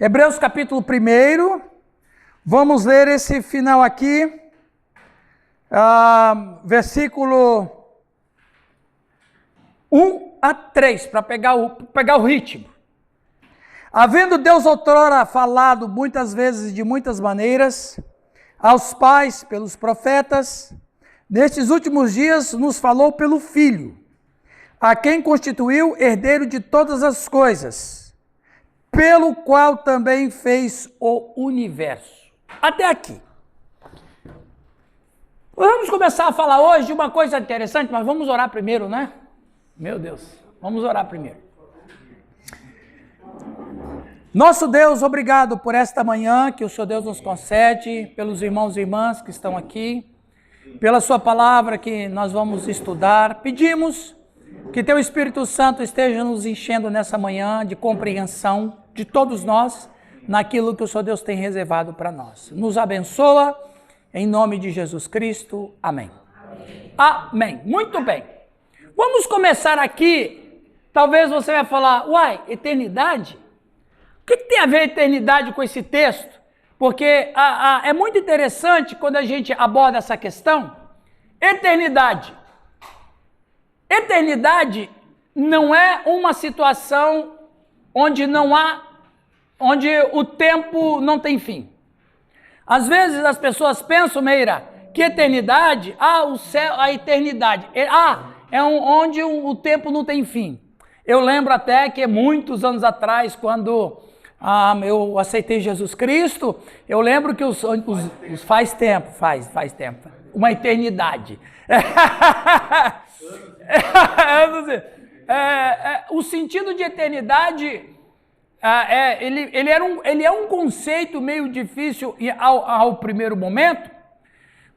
Hebreus capítulo 1, vamos ler esse final aqui, versículo 1 a 3, para pegar o ritmo. Havendo Deus outrora falado muitas vezes de muitas maneiras aos pais pelos profetas, nestes últimos dias nos falou pelo Filho, a quem constituiu herdeiro de todas as coisas, pelo qual também fez o universo. Até aqui. Vamos começar a falar hoje de uma coisa interessante, mas vamos orar primeiro, né? Meu Deus, vamos orar primeiro. Nosso Deus, obrigado por esta manhã que o Senhor Deus nos concede, pelos irmãos e irmãs que estão aqui, pela sua palavra que nós vamos estudar. Pedimos que teu Espírito Santo esteja nos enchendo nessa manhã de compreensão de todos nós, naquilo que o Senhor Deus tem reservado para nós. Nos abençoa, em nome de Jesus Cristo. Amém. Amém. Muito bem. Vamos começar aqui. Talvez você vai falar, uai, eternidade? O que tem a ver a eternidade com esse texto? Porque é muito interessante quando a gente aborda essa questão. Eternidade. Eternidade não é uma situação onde o tempo não tem fim. Às vezes as pessoas pensam, Meira, que eternidade, o céu, a eternidade, onde o tempo não tem fim. Eu lembro até que muitos anos atrás, quando eu aceitei Jesus Cristo, eu lembro que faz tempo, uma eternidade. O sentido de eternidade, ele é um conceito meio difícil ao primeiro momento,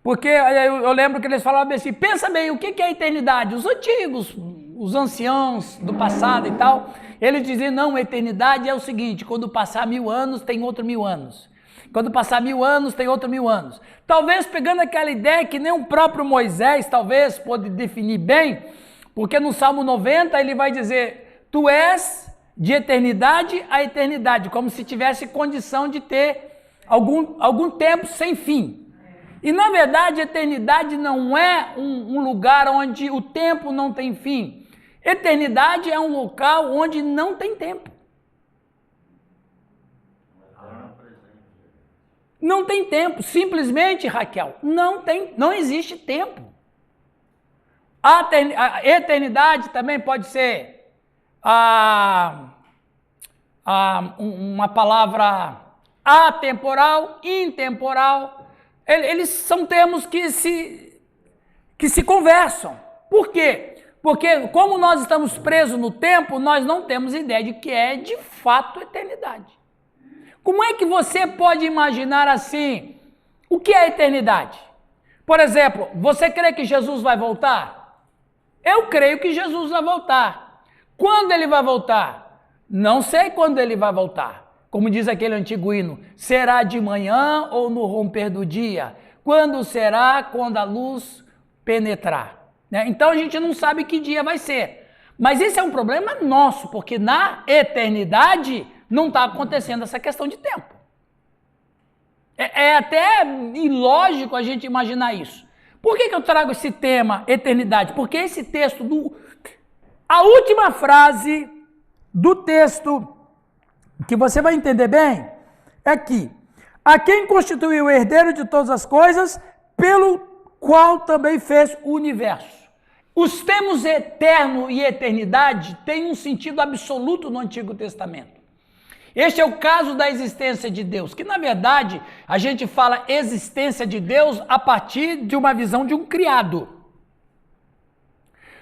porque eu lembro que eles falavam assim, pensa bem, o que é a eternidade? Os antigos, os anciãos do passado e tal, eles diziam, não, a eternidade é o seguinte, quando passar 1000 anos, tem outro 1000 anos. Quando passar 1000 anos, tem outro 1000 anos. Talvez pegando aquela ideia que nem o próprio Moisés, talvez, pode definir bem, porque no Salmo 90 ele vai dizer, tu és de eternidade a eternidade, como se tivesse condição de ter algum tempo sem fim. E na verdade, a eternidade não é um lugar onde o tempo não tem fim. Eternidade é um local onde não tem tempo. Não tem tempo, simplesmente, Raquel, não existe tempo. A eternidade também pode ser uma palavra atemporal, intemporal. Eles são termos que se conversam. Por quê? Porque como nós estamos presos no tempo, nós não temos ideia de que é de fato eternidade. Como é que você pode imaginar assim, o que é eternidade? Por exemplo, você crê que Jesus vai voltar? Eu creio que Jesus vai voltar. Quando ele vai voltar? Não sei quando ele vai voltar. Como diz aquele antigo hino, será de manhã ou no romper do dia? Quando será? Quando a luz penetrar. Então a gente não sabe que dia vai ser. Mas esse é um problema nosso, porque na eternidade não está acontecendo essa questão de tempo. É até ilógico a gente imaginar isso. Por que eu trago esse tema, eternidade? Porque esse texto, a última frase do texto, que você vai entender bem, é que a quem constituiu o herdeiro de todas as coisas, pelo qual também fez o universo. Os termos eterno e eternidade têm um sentido absoluto no Antigo Testamento. Este é o caso da existência de Deus, que na verdade a gente fala existência de Deus a partir de uma visão de um criado.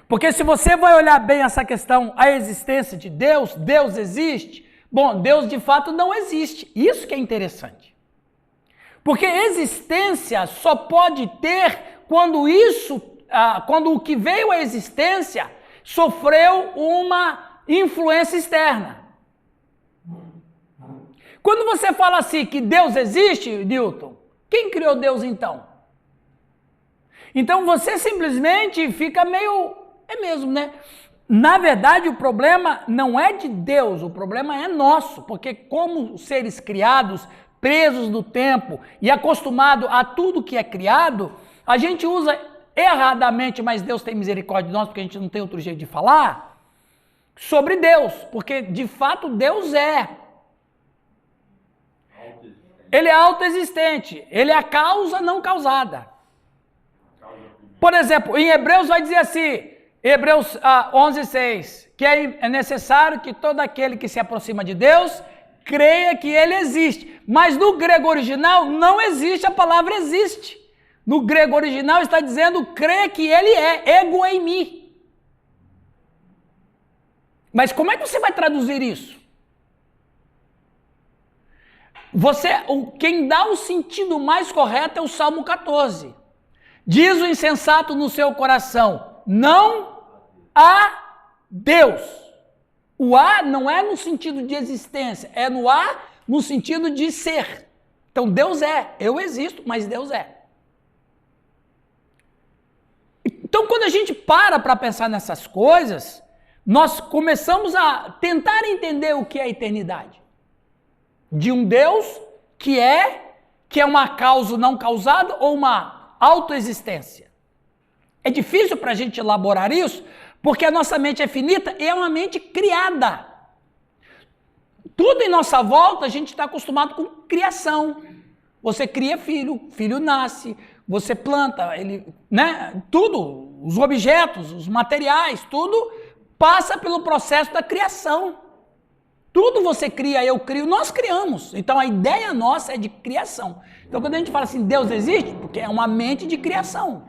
Porque se você vai olhar bem essa questão, a existência de Deus, Deus existe? Bom, Deus de fato não existe. Isso que é interessante. Porque existência só pode ter quando o que veio à existência sofreu uma influência externa. Quando você fala assim que Deus existe, Newton, quem criou Deus então? Então você simplesmente fica meio, é mesmo, né? Na verdade, o problema não é de Deus, o problema é nosso, porque como seres criados, presos no tempo e acostumados a tudo que é criado, a gente usa erradamente, mas Deus tem misericórdia de nós, porque a gente não tem outro jeito de falar, sobre Deus, porque de fato Deus é. Ele é autoexistente, ele é a causa não causada. Por exemplo, em Hebreus vai dizer assim, Hebreus 11:6, que é necessário que todo aquele que se aproxima de Deus creia que ele existe. Mas no grego original não existe a palavra existe. No grego original está dizendo creia que ele é, ego eimi. Mas como é que você vai traduzir isso? Quem dá o sentido mais correto é o Salmo 14. Diz o insensato no seu coração, não há Deus. O há não é no sentido de existência, é no há no sentido de ser. Então Deus é, eu existo, mas Deus é. Então quando a gente para pensar nessas coisas, nós começamos a tentar entender o que é a eternidade. De um Deus que é uma causa não causada ou uma autoexistência. É difícil para a gente elaborar isso, porque a nossa mente é finita e é uma mente criada. Tudo em nossa volta a gente está acostumado com criação. Você cria filho, filho nasce, você planta, tudo, os objetos, os materiais, tudo passa pelo processo da criação. Tudo você cria, eu crio, nós criamos. Então a ideia nossa é de criação. Então quando a gente fala assim, Deus existe, porque é uma mente de criação.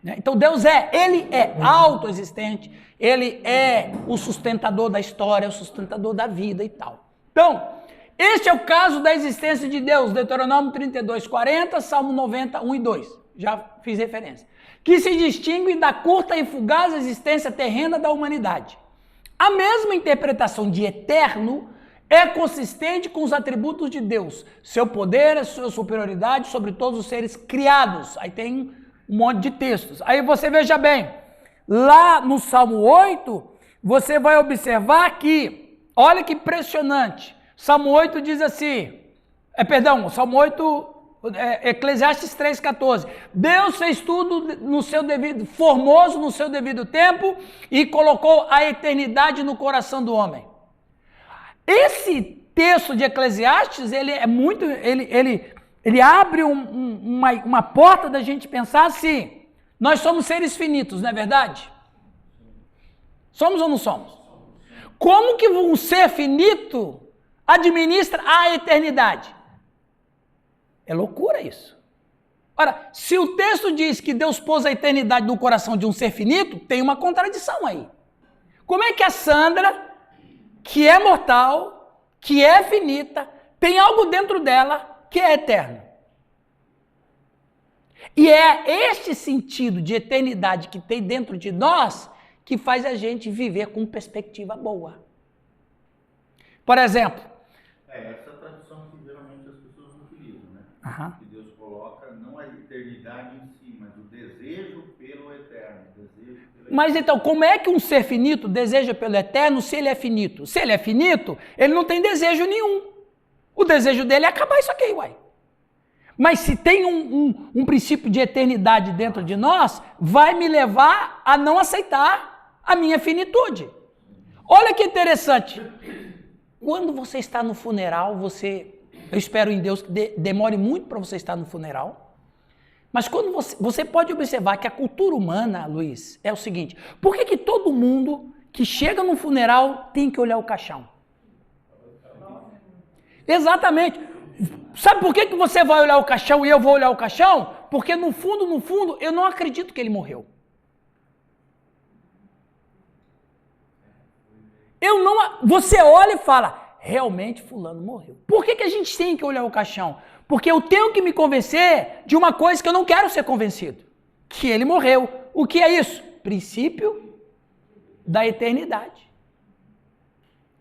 Então Deus ele é autoexistente, ele é o sustentador da história, o sustentador da vida e tal. Então, este é o caso da existência de Deus, Deuteronômio 32:40, Salmo 90, 1 e 2. Já fiz referência. Que se distingue da curta e fugaz existência terrena da humanidade. A mesma interpretação de eterno é consistente com os atributos de Deus, seu poder, a sua superioridade sobre todos os seres criados. Aí tem um monte de textos. Aí você veja bem, lá no Salmo 8, você vai observar que, olha que impressionante, Salmo 8 diz assim, Salmo 8, Eclesiastes 3,14, Deus fez tudo no seu devido, formoso no seu devido tempo e colocou a eternidade no coração do homem. Esse texto de Eclesiastes, ele é muito, ele abre uma porta da gente pensar assim, nós somos seres finitos, não é verdade? Somos ou não somos? Como que um ser finito administra a eternidade? É loucura isso. Ora, se o texto diz que Deus pôs a eternidade no coração de um ser finito, tem uma contradição aí. Como é que a Sandra, que é mortal, que é finita, tem algo dentro dela que é eterno? E é este sentido de eternidade que tem dentro de nós que faz a gente viver com perspectiva boa. Por exemplo, essa tradução que geralmente as pessoas utilizam, né? Uhum. Que Deus coloca não a eternidade em si, mas o desejo pelo eterno. Mas então, como é que um ser finito deseja pelo eterno se ele é finito? Se ele é finito, ele não tem desejo nenhum. O desejo dele é acabar isso aqui, uai. Mas se tem um princípio de eternidade dentro de nós, vai me levar a não aceitar a minha finitude. Olha que interessante. Quando você está no funeral, eu espero em Deus que demore muito para você estar no funeral, mas quando você pode observar que a cultura humana, Luiz, é o seguinte, por que todo mundo que chega no funeral tem que olhar o caixão? Exatamente. Sabe por que você vai olhar o caixão e eu vou olhar o caixão? Porque no fundo, eu não acredito que ele morreu. Você olha e fala, realmente fulano morreu. Por que a gente tem que olhar o caixão? Porque eu tenho que me convencer de uma coisa que eu não quero ser convencido. Que ele morreu. O que é isso? Princípio da eternidade.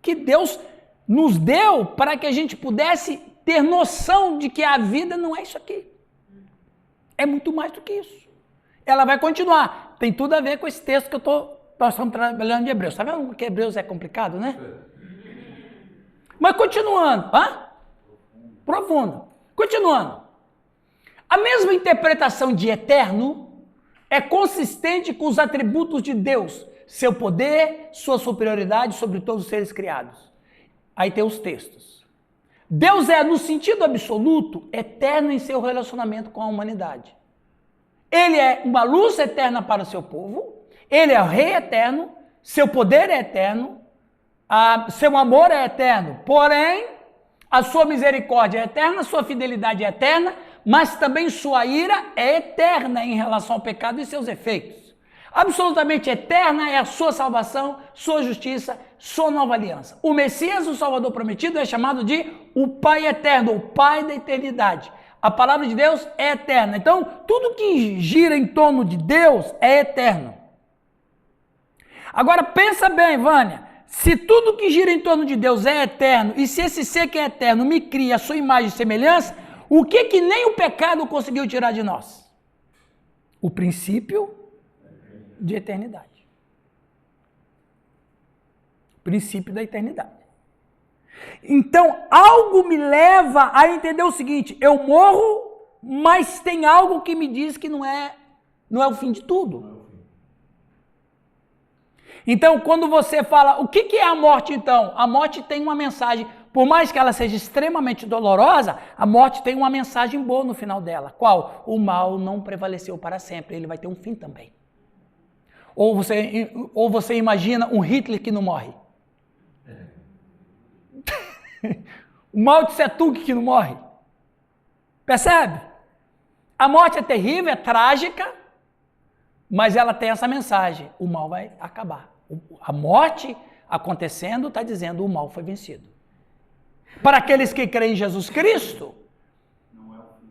Que Deus nos deu para que a gente pudesse ter noção de que a vida não é isso aqui. É muito mais do que isso. Ela vai continuar. Tem tudo a ver com esse texto que eu estou nós estamos trabalhando de Hebreus. Está vendo que Hebreus é complicado, né? Mas continuando. Profundo. Continuando. A mesma interpretação de eterno é consistente com os atributos de Deus, seu poder, sua superioridade sobre todos os seres criados. Aí tem os textos. Deus é, no sentido absoluto, eterno em seu relacionamento com a humanidade. Ele é uma luz eterna para o seu povo, ele é o rei eterno, seu poder é eterno, seu amor é eterno, porém, a sua misericórdia é eterna, sua fidelidade é eterna, mas também sua ira é eterna em relação ao pecado e seus efeitos. Absolutamente eterna é a sua salvação, sua justiça, sua nova aliança. O Messias, o Salvador prometido, é chamado de o Pai eterno, o Pai da eternidade. A palavra de Deus é eterna. Então, tudo que gira em torno de Deus é eterno. Agora, pensa bem, Vânia. Se tudo que gira em torno de Deus é eterno, e se esse ser que é eterno me cria a sua imagem e semelhança, o que nem o pecado conseguiu tirar de nós? O princípio de eternidade. Princípio da eternidade. Então, algo me leva a entender o seguinte: eu morro, mas tem algo que me diz que não é o fim de tudo. Então, quando você fala, o que é a morte então? A morte tem uma mensagem, por mais que ela seja extremamente dolorosa, a morte tem uma mensagem boa no final dela. Qual? O mal não prevaleceu para sempre, ele vai ter um fim também. Ou você imagina um Hitler que não morre. O Mao Tse Tung que não morre. Percebe? A morte é terrível, é trágica, mas ela tem essa mensagem: o mal vai acabar. A morte acontecendo está dizendo o mal foi vencido. Para aqueles que creem em Jesus Cristo,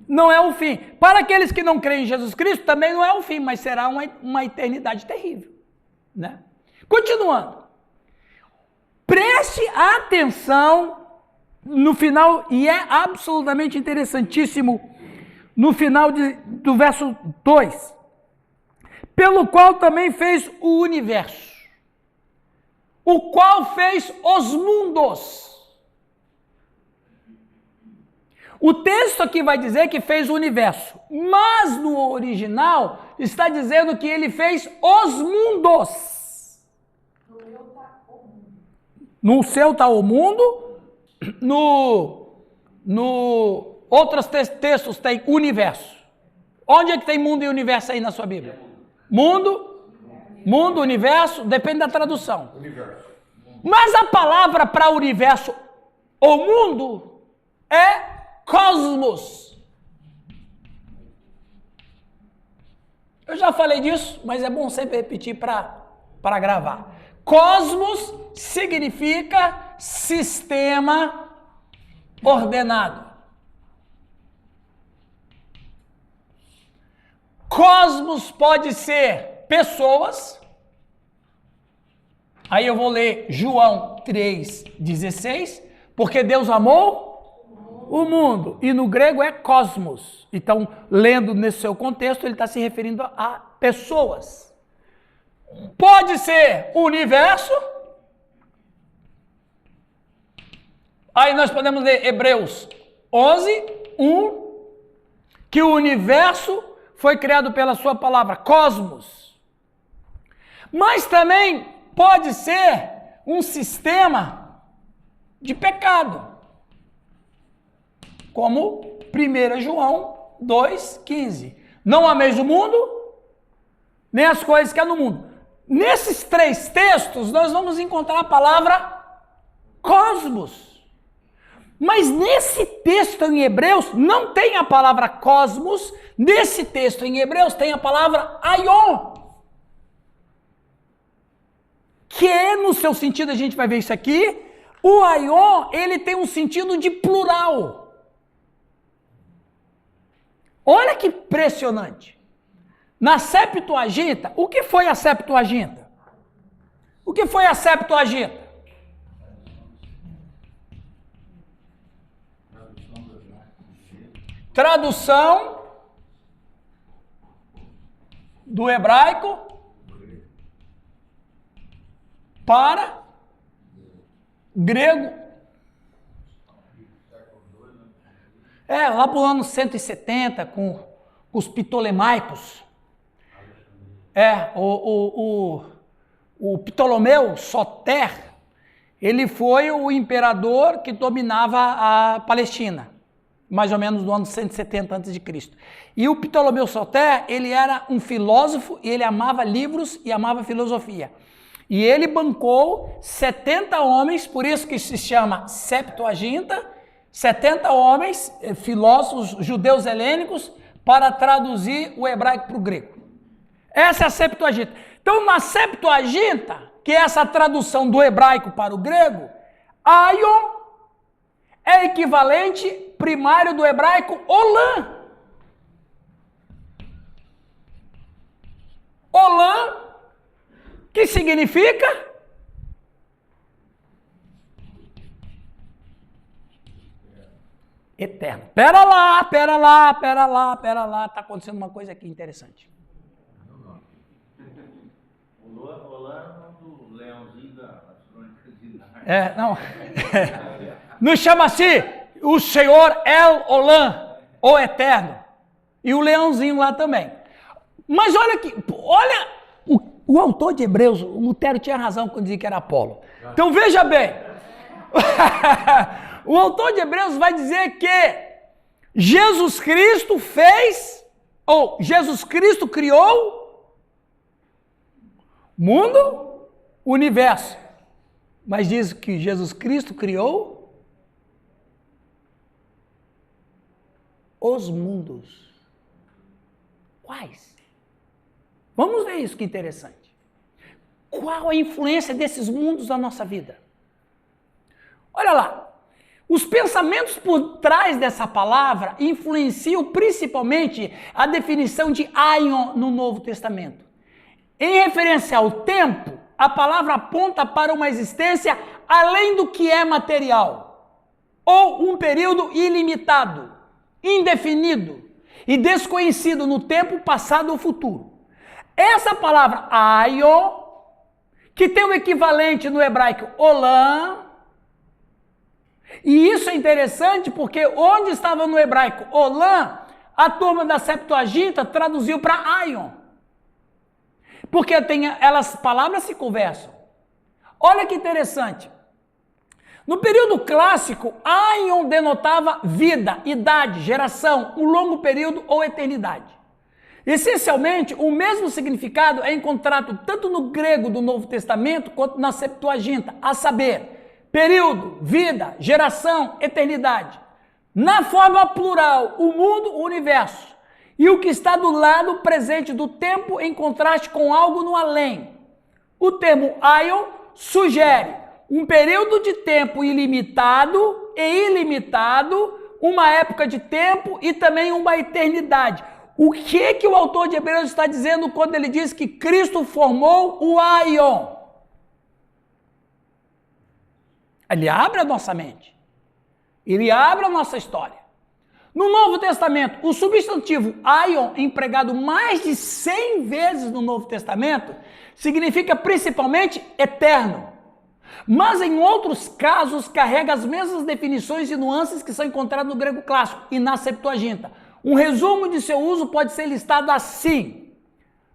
não é o fim. Para aqueles que não creem em Jesus Cristo, também não é o fim, mas será uma eternidade terrível. Né? Continuando. Preste atenção no final, e é absolutamente interessantíssimo, no final do verso 2. Pelo qual também fez o universo, o qual fez os mundos. O texto aqui vai dizer que fez o universo, mas no original está dizendo que ele fez os mundos. No seu está o mundo, no outros textos tem universo. Onde é que tem mundo e universo aí na sua Bíblia? Mundo, universo, depende da tradução. Universo. Mas a palavra para universo ou mundo é cosmos. Eu já falei disso, mas é bom sempre repetir para gravar. Cosmos significa sistema ordenado. Cosmos pode ser pessoas. Aí eu vou ler João 3,16, porque Deus amou o mundo, e no grego é cosmos. Então, lendo nesse seu contexto, ele está se referindo a pessoas. Pode ser universo. Aí nós podemos ler Hebreus 11:1, que o universo foi criado pela sua palavra, cosmos. Mas também pode ser um sistema de pecado, como 1 João 2,15. Não ameis o mundo, nem as coisas que há no mundo. Nesses três textos, nós vamos encontrar a palavra cosmos. Mas nesse texto em Hebreus não tem a palavra cosmos, nesse texto em Hebreus tem a palavra aion, que é, no seu sentido, a gente vai ver isso aqui, o aion, ele tem um sentido de plural. Olha que impressionante. Na Septuaginta, o que foi a Septuaginta? O que foi a Septuaginta? Tradução do hebraico para grego. Lá para o ano 170, com os ptolemaicos. O Ptolomeu Soter, ele foi o imperador que dominava a Palestina, mais ou menos no ano 170 a.C. E o Ptolomeu Soter, ele era um filósofo e ele amava livros e amava filosofia. E ele bancou 70 homens, por isso que se chama Septuaginta, 70 homens, filósofos judeus helênicos, para traduzir o hebraico para o grego. Essa é a Septuaginta. Então, na Septuaginta, que é essa tradução do hebraico para o grego, aion é equivalente primário do hebraico olam. Olam, que significa eterno. Pera lá, tá acontecendo uma coisa aqui interessante. Olam do leãozinho das crônicas de Nárnia. Não. Nos chama assim o Senhor El Olam, o Eterno. E o leãozinho lá também. Mas olha aqui, olha, o autor de Hebreus, o Lutero tinha razão quando dizia que era Apolo. Então veja bem, o autor de Hebreus vai dizer que Jesus Cristo Jesus Cristo criou mundo, universo. Mas diz que Jesus Cristo criou os mundos. Quais? Vamos ver isso, que interessante. Qual a influência desses mundos na nossa vida? Olha lá, os pensamentos por trás dessa palavra influenciam principalmente a definição de aion no Novo Testamento. Em referência ao tempo, a palavra aponta para uma existência além do que é material, ou um período ilimitado, indefinido e desconhecido no tempo passado ou futuro. Essa palavra aion, que tem o equivalente no hebraico olam, e isso é interessante porque onde estava no hebraico olam, a turma da Septuaginta traduziu para aion. Porque elas palavras se conversam. Olha que interessante. No período clássico, aion denotava vida, idade, geração, um longo período ou eternidade. Essencialmente, o mesmo significado é encontrado tanto no grego do Novo Testamento quanto na Septuaginta, a saber, período, vida, geração, eternidade. Na forma plural, o mundo, o universo. E o que está do lado presente do tempo em contraste com algo no além. O termo aion sugere um período de tempo ilimitado e ilimitado, uma época de tempo e também uma eternidade. O que o autor de Hebreus está dizendo quando ele diz que Cristo formou o aion? Ele abre a nossa mente. Ele abre a nossa história. No Novo Testamento, o substantivo aion, empregado mais de 100 vezes no Novo Testamento, significa principalmente eterno. Mas em outros casos carrega as mesmas definições e nuances que são encontradas no grego clássico e na Septuaginta. Um resumo de seu uso pode ser listado assim.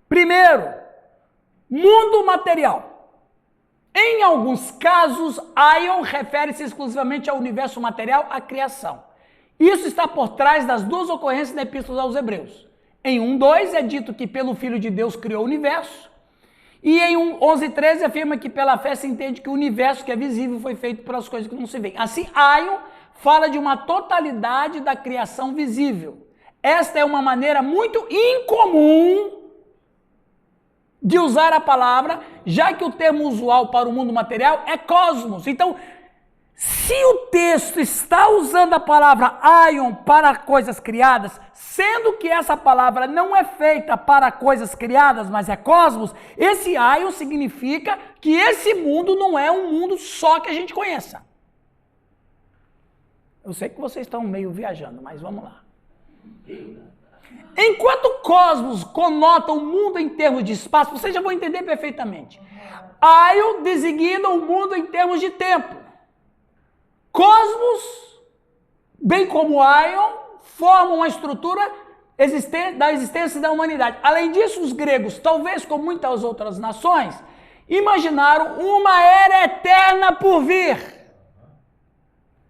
Primeiro, mundo material. Em alguns casos, aion refere-se exclusivamente ao universo material, à criação. Isso está por trás das duas ocorrências da Epístola aos Hebreus. Em 1:2 é dito que pelo Filho de Deus criou o universo. E em 11:13 afirma que pela fé se entende que o universo que é visível foi feito pelas coisas que não se veem. Assim, aion fala de uma totalidade da criação visível. Esta é uma maneira muito incomum de usar a palavra, já que o termo usual para o mundo material é cosmos. Então, se o texto está usando a palavra aion para coisas criadas, sendo que essa palavra não é feita para coisas criadas, mas é cosmos, esse aion significa que esse mundo não é um mundo só que a gente conheça. Eu sei que vocês estão meio viajando, mas vamos lá. Enquanto cosmos conota o mundo em termos de espaço, vocês já vão entender perfeitamente. Aion designa o mundo em termos de tempo. Cosmos, bem como Aion, formam a estrutura da existência da humanidade. Além disso, os gregos, talvez como muitas outras nações, imaginaram uma era eterna por vir.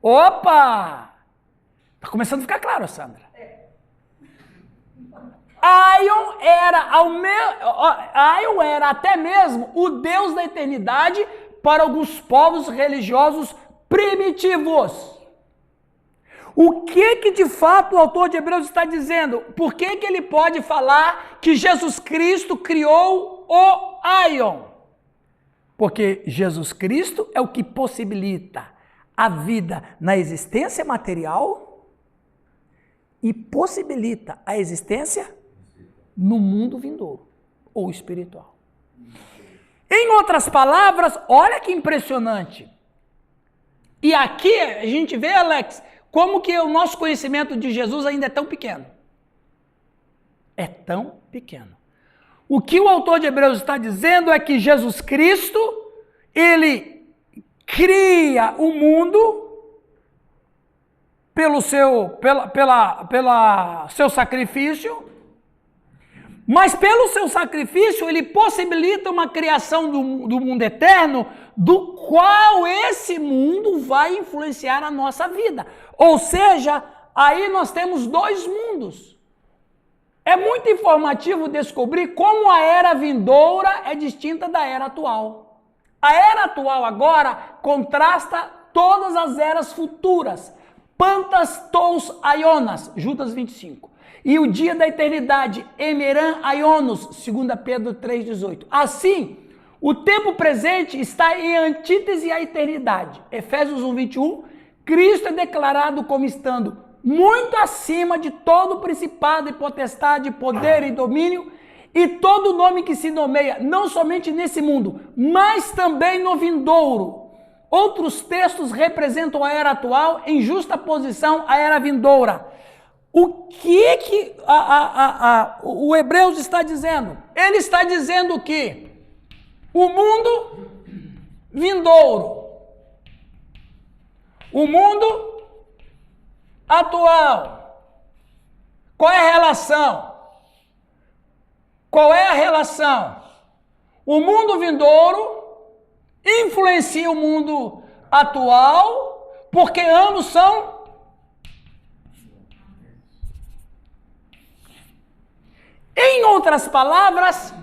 Opa! Está começando a ficar claro, Sandra. Aion era até mesmo o Deus da eternidade para alguns povos religiosos primitivos. O que de fato o autor de Hebreus está dizendo? Por que ele pode falar que Jesus Cristo criou o Aion? Porque Jesus Cristo é o que possibilita a vida na existência material e possibilita a existência no mundo vindouro ou espiritual. Em outras palavras, olha que impressionante. E aqui a gente vê, Alex, como que o nosso conhecimento de Jesus ainda é tão pequeno. É tão pequeno. O que o autor de Hebreus está dizendo é que Jesus Cristo, ele cria o mundo pelo seu sacrifício, mas pelo seu sacrifício ele possibilita uma criação do mundo eterno, do qual esse mundo vai influenciar a nossa vida. Ou seja, aí nós temos dois mundos. É muito informativo descobrir como a era vindoura é distinta da era atual. A era atual agora contrasta todas as eras futuras. Pantas tous aionas, Judas 25. E o dia da eternidade, emeran aionos, 2 Pedro 3,18. Assim, o tempo presente está em antítese à eternidade. Efésios 1,21. Cristo é declarado como estando muito acima de todo principado e potestade, poder e domínio, e todo nome que se nomeia, não somente nesse mundo, mas também no vindouro. Outros textos representam a era atual em justa posição à era vindoura. O que o Hebreus está dizendo? Ele está dizendo que o mundo vindouro, o mundo atual, qual é a relação? Qual é a relação? O mundo vindouro influencia o mundo atual, porque ambos são... Em outras palavras,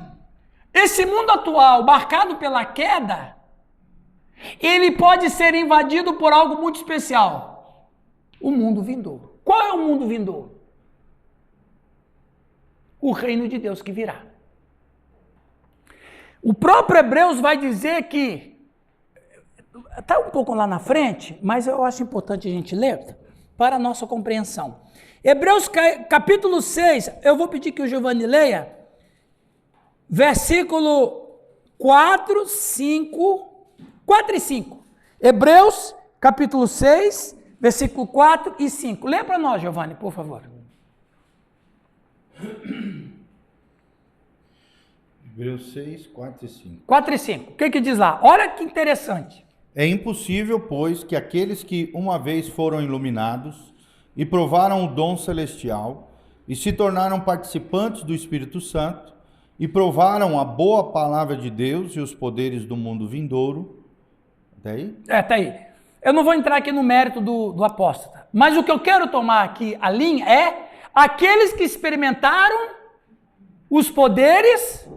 esse mundo atual, marcado pela queda, ele pode ser invadido por algo muito especial. O mundo vindouro. Qual é o mundo vindouro? O reino de Deus que virá. O próprio Hebreus vai dizer que, está um pouco lá na frente, mas eu acho importante a gente ler para a nossa compreensão. Hebreus capítulo 6, eu vou pedir que o Giovanni leia, versículo 4 e 5. Hebreus capítulo 6, versículo 4 e 5. Lê para nós, Giovanni, por favor. Hebreus 6, 4 e 5. 4 e 5. O que diz lá? Olha que interessante. É impossível, pois, que aqueles que uma vez foram iluminados e provaram o dom celestial e se tornaram participantes do Espírito Santo e provaram a boa palavra de Deus e os poderes do mundo vindouro. Até aí? Tá aí. Eu não vou entrar aqui no mérito do apóstata, mas o que eu quero tomar aqui, a linha, é aqueles que experimentaram os poderes.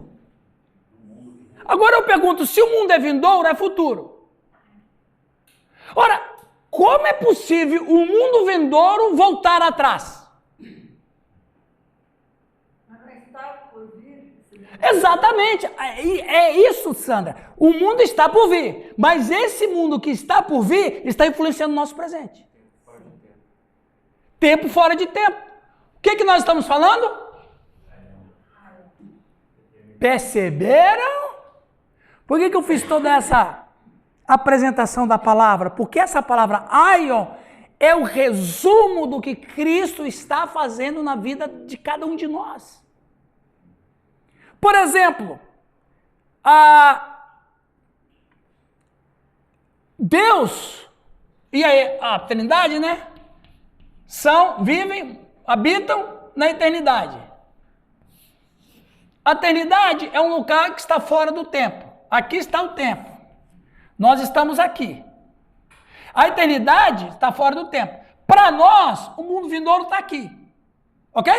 Agora eu pergunto, se o mundo é vindouro, é futuro. Ora, como é possível o mundo vindouro voltar atrás? Exatamente, é isso, Sandra. O mundo está por vir, mas esse mundo que está por vir está influenciando o nosso presente. Tempo fora de tempo. O que nós estamos falando? Perceberam? Por que eu fiz toda essa apresentação da palavra? Porque essa palavra aion, é o resumo do que Cristo está fazendo na vida de cada um de nós. Por exemplo, Deus e a Trindade, né? Habitam na eternidade. A eternidade é um lugar que está fora do tempo. Aqui está o tempo. Nós estamos aqui. A eternidade está fora do tempo. Para nós, o mundo vindouro está aqui. Ok?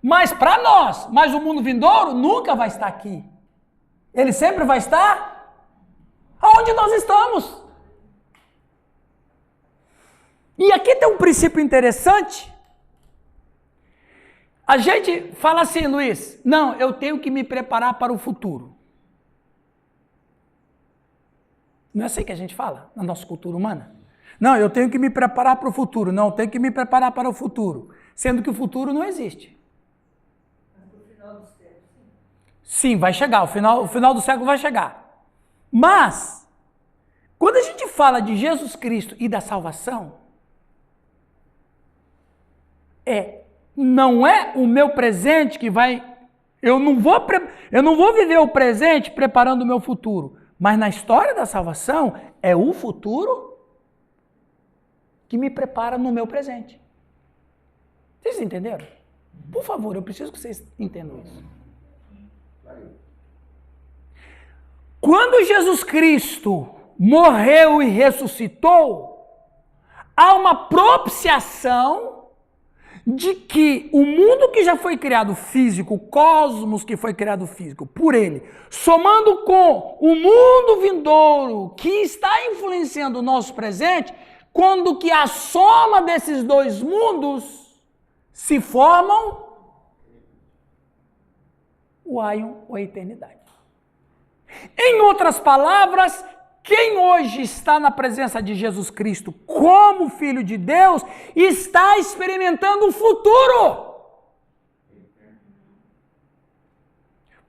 Mas para nós, o mundo vindouro nunca vai estar aqui. Ele sempre vai estar onde nós estamos. E aqui tem um princípio interessante. A gente fala assim, Luiz, não, eu tenho que me preparar para o futuro. Não é assim que a gente fala na nossa cultura humana? Não, eu tenho que me preparar para o futuro. Não, eu tenho que me preparar para o futuro. Sendo que o futuro não existe. Mas no final dos tempos, sim. Sim, vai chegar. O final do século vai chegar. Mas, quando a gente fala de Jesus Cristo e da salvação, não é o meu presente que vai... Eu não vou viver o presente preparando o meu futuro. Mas na história da salvação, é o futuro que me prepara no meu presente. Vocês entenderam? Por favor, eu preciso que vocês entendam isso. Quando Jesus Cristo morreu e ressuscitou, há uma propiciação de que o mundo que já foi criado físico, o cosmos que foi criado físico por ele, somando com o mundo vindouro que está influenciando o nosso presente, quando que a soma desses dois mundos se formam o aion, ou a eternidade. Em outras palavras, quem hoje está na presença de Jesus Cristo como Filho de Deus, está experimentando o futuro.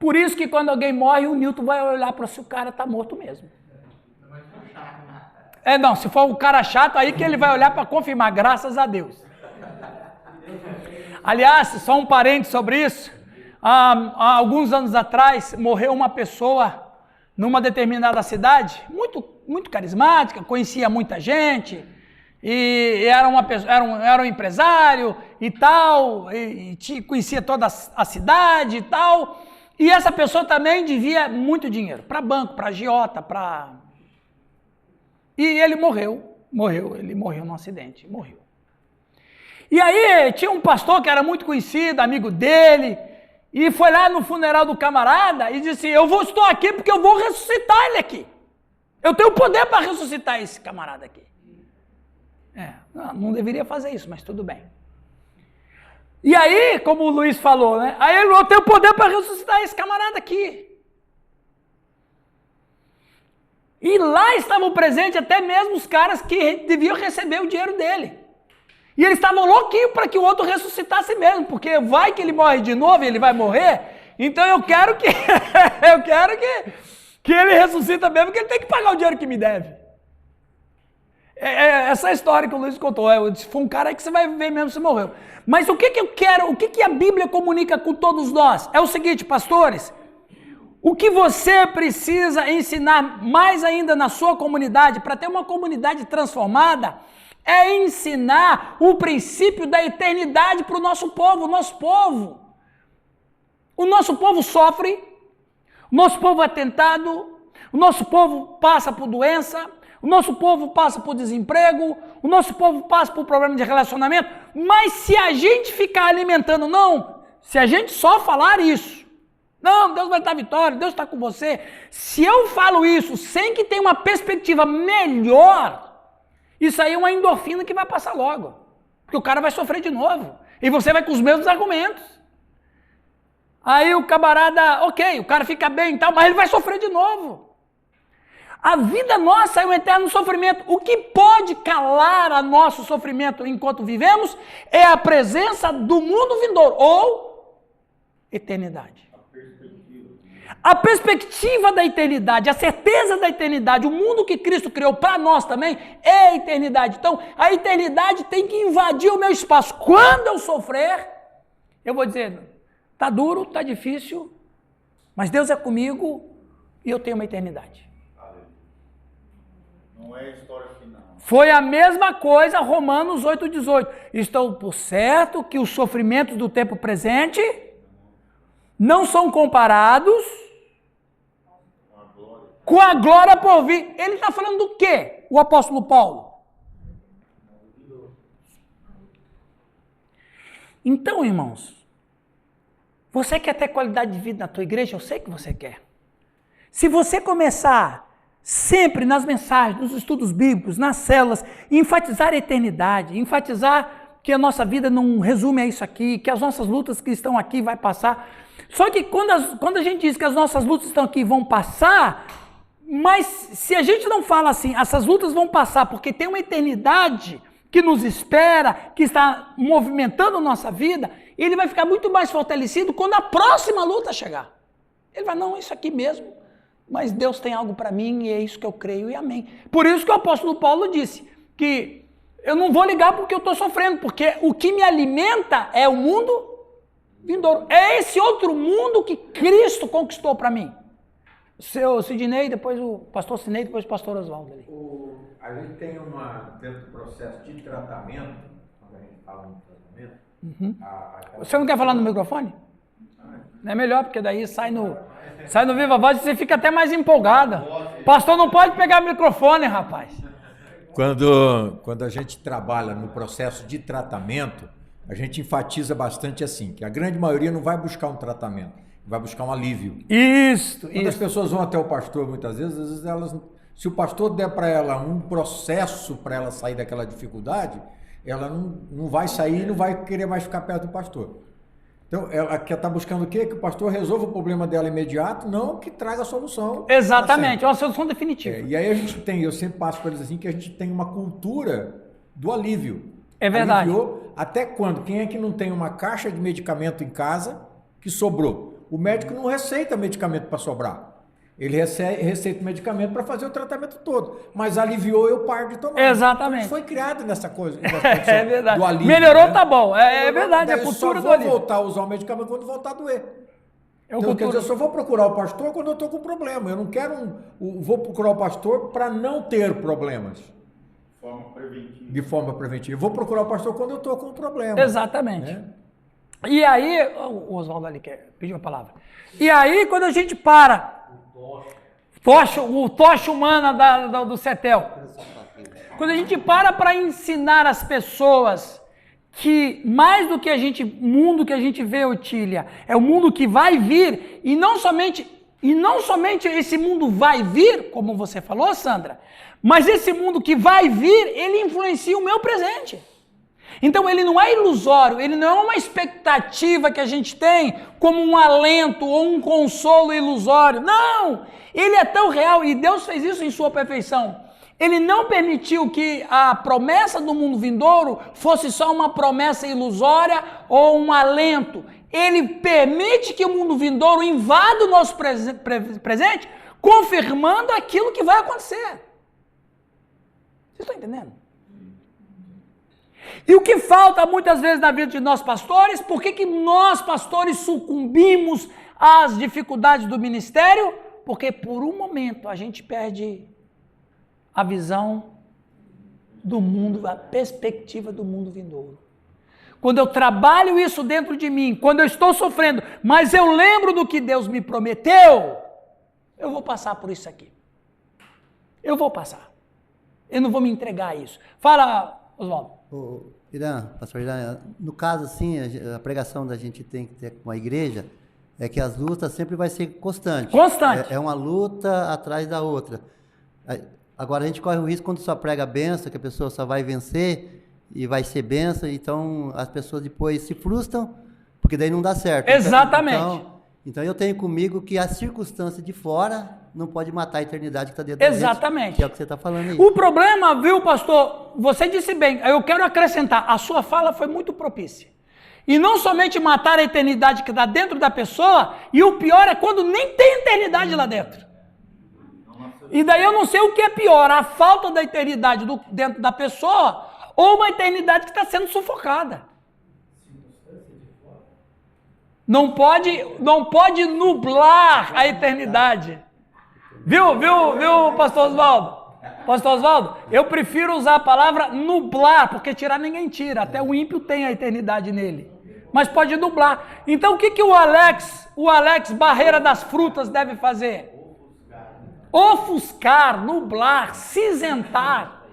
Por isso que quando alguém morre, o Newton vai olhar para se o cara está morto mesmo. Não, se for um cara chato, aí que ele vai olhar para confirmar, graças a Deus. Aliás, só um parênteses sobre isso. Há alguns anos atrás, morreu uma pessoa numa determinada cidade, muito carismática, conhecia muita gente, e era um empresário e tal, e conhecia toda a cidade e tal, e essa pessoa também devia muito dinheiro, para banco, para agiota, E ele morreu num acidente, morreu. E aí tinha um pastor que era muito conhecido, amigo dele, e foi lá no funeral do camarada e disse, estou aqui porque eu vou ressuscitar ele aqui. Eu tenho poder para ressuscitar esse camarada aqui. Não deveria fazer isso, mas tudo bem. E aí, como o Luiz falou, né? Aí eu tenho poder para ressuscitar esse camarada aqui. E lá estavam presentes até mesmo os caras que deviam receber o dinheiro dele. E eles estavam louquinhos para que o outro ressuscitasse mesmo, porque vai que ele morre de novo e ele vai morrer, então eu quero que ele ressuscita mesmo, porque ele tem que pagar o dinheiro que me deve. Essa história que o Luiz contou, foi um cara que você vai ver mesmo se morreu. Mas o que eu quero, o que a Bíblia comunica com todos nós? É o seguinte, pastores, o que você precisa ensinar mais ainda na sua comunidade, para ter uma comunidade transformada, é ensinar o princípio da eternidade para o nosso povo. O nosso povo sofre, o nosso povo é tentado, o nosso povo passa por doença, o nosso povo passa por desemprego, o nosso povo passa por problema de relacionamento, mas se a gente ficar alimentando, se a gente só falar isso, Deus vai dar vitória, Deus está com você, se eu falo isso sem que tenha uma perspectiva melhor, isso aí é uma endorfina que vai passar logo. Porque o cara vai sofrer de novo. E você vai com os mesmos argumentos. Aí o camarada, o cara fica bem e tal, mas ele vai sofrer de novo. A vida nossa é um eterno sofrimento. O que pode calar a nosso sofrimento enquanto vivemos é a presença do mundo vindouro, ou eternidade. A perspectiva da eternidade, a certeza da eternidade, o mundo que Cristo criou para nós também é a eternidade. Então, a eternidade tem que invadir o meu espaço. Quando eu sofrer, eu vou dizer, tá duro, tá difícil, mas Deus é comigo e eu tenho uma eternidade. Não é história final. Foi a mesma coisa, Romanos 8,18. Estou por certo que os sofrimentos do tempo presente não são comparados com a glória por vir. Ele está falando do quê, o apóstolo Paulo? Então, irmãos, você quer ter qualidade de vida na tua igreja? Eu sei que você quer. Se você começar sempre nas mensagens, nos estudos bíblicos, nas células, enfatizar a eternidade, enfatizar que a nossa vida não resume a isso aqui, que as nossas lutas que estão aqui vai passar. Só que quando a gente diz que as nossas lutas estão aqui e vão passar, mas se a gente não fala assim, essas lutas vão passar porque tem uma eternidade que nos espera, que está movimentando a nossa vida, ele vai ficar muito mais fortalecido quando a próxima luta chegar. Ele vai, não, isso aqui mesmo, mas Deus tem algo para mim e é isso que eu creio e amém. Por isso que o apóstolo Paulo disse que eu não vou ligar porque eu estou sofrendo, porque o que me alimenta é o mundo vindouro. É esse outro mundo que Cristo conquistou para mim. Seu Sidney, depois o pastor Sidney, depois o pastor Oswaldo ali. A gente tem dentro do processo de tratamento, quando a gente fala no tratamento... Você não quer falar no microfone? Não é melhor, porque daí sai no Viva Voz e você fica até mais empolgada. Pastor não pode pegar o microfone, rapaz. Quando a gente trabalha no processo de tratamento, a gente enfatiza bastante assim, que a grande maioria não vai buscar um tratamento, vai buscar um alívio. Quando as pessoas vão até o pastor, muitas vezes elas, se o pastor der para ela um processo para ela sair daquela dificuldade, ela não vai sair e não vai querer mais ficar perto do pastor. Então, ela quer estar buscando o quê? Que o pastor resolva o problema dela imediato, não que traga a solução. Exatamente, é uma solução definitiva. E aí eu sempre passo para eles assim, que a gente tem uma cultura do alívio. É verdade. Aliviou, até quando? Quem é que não tem uma caixa de medicamento em casa que sobrou? O médico não receita medicamento para sobrar. Ele receita o medicamento para fazer o tratamento todo. Mas aliviou, eu paro de tomar. Exatamente. Então, foi criado nessa coisa. É verdade. Do alívio, melhorou, né? tá bom. É verdade, a Eu cultura só do alívio. vou voltar a usar o medicamento quando voltar a doer. Então, quer dizer, eu só vou procurar o pastor quando eu estou com problema. Eu não quero vou procurar o pastor para não ter problemas. De forma preventiva. Eu vou procurar o pastor quando eu estou com um problema. Exatamente. Né? E aí, o Oswaldo ali quer pedir uma palavra. E aí, quando a gente para... O tocha humana do CETEL. Quando a gente para ensinar as pessoas que mais do que mundo que a gente vê, Otília, é o mundo que vai vir, e não somente esse mundo vai vir, como você falou, Sandra, mas esse mundo que vai vir, ele influencia o meu presente. Então ele não é ilusório, ele não é uma expectativa que a gente tem como um alento ou um consolo ilusório. Não! Ele é tão real e Deus fez isso em sua perfeição. Ele não permitiu que a promessa do mundo vindouro fosse só uma promessa ilusória ou um alento. Ele permite que o mundo vindouro invada o nosso presente, confirmando aquilo que vai acontecer. Vocês estão entendendo? E o que falta muitas vezes na vida de nós pastores, por que nós pastores sucumbimos às dificuldades do ministério? Porque por um momento a gente perde a visão do mundo, a perspectiva do mundo vindouro. Quando eu trabalho isso dentro de mim, quando eu estou sofrendo, mas eu lembro do que Deus me prometeu, eu vou passar por isso aqui. Eu vou passar. Eu não vou me entregar a isso. Fala, Oswaldo. Pastor Irã, no caso assim, a pregação da gente tem que ter com a igreja é que as lutas sempre vai ser constante. Constante. É uma luta atrás da outra. Agora a gente corre o risco quando só prega benção, que a pessoa só vai vencer e vai ser benção, então as pessoas depois se frustram, porque daí não dá certo. Exatamente. Então eu tenho comigo que a circunstância de fora não pode matar a eternidade que está dentro da gente. Exatamente. Que é o que você está falando aí. O problema, viu, pastor, você disse bem, eu quero acrescentar, a sua fala foi muito propícia. E não somente matar a eternidade que está dentro da pessoa, e o pior é quando nem tem eternidade lá dentro. E daí eu não sei o que é pior, a falta da eternidade dentro da pessoa, ou uma eternidade que está sendo sufocada. Não pode nublar a eternidade. Viu, pastor Oswaldo? Pastor Oswaldo, eu prefiro usar a palavra nublar, porque tirar ninguém tira, até o ímpio tem a eternidade nele. Mas pode nublar. Então o que o Alex Barreira das Frutas deve fazer? Ofuscar, nublar, cinzentar.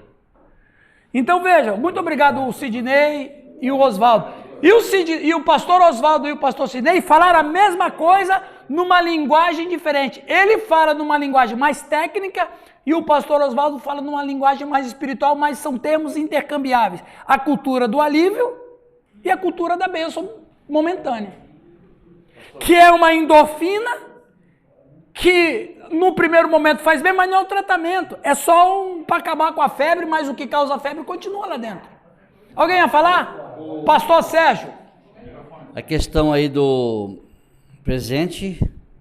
Então veja, muito obrigado o Sidney e o Oswaldo. E o pastor Oswaldo e o pastor Sidney falaram a mesma coisa numa linguagem diferente. Ele fala numa linguagem mais técnica e o pastor Oswaldo fala numa linguagem mais espiritual, mas são termos intercambiáveis. A cultura do alívio e a cultura da bênção momentânea. Que é uma endorfina que no primeiro momento faz bem, mas não é o tratamento. É só para acabar com a febre, mas o que causa a febre continua lá dentro. Alguém ia falar? Pastor Sérgio. A questão aí do presente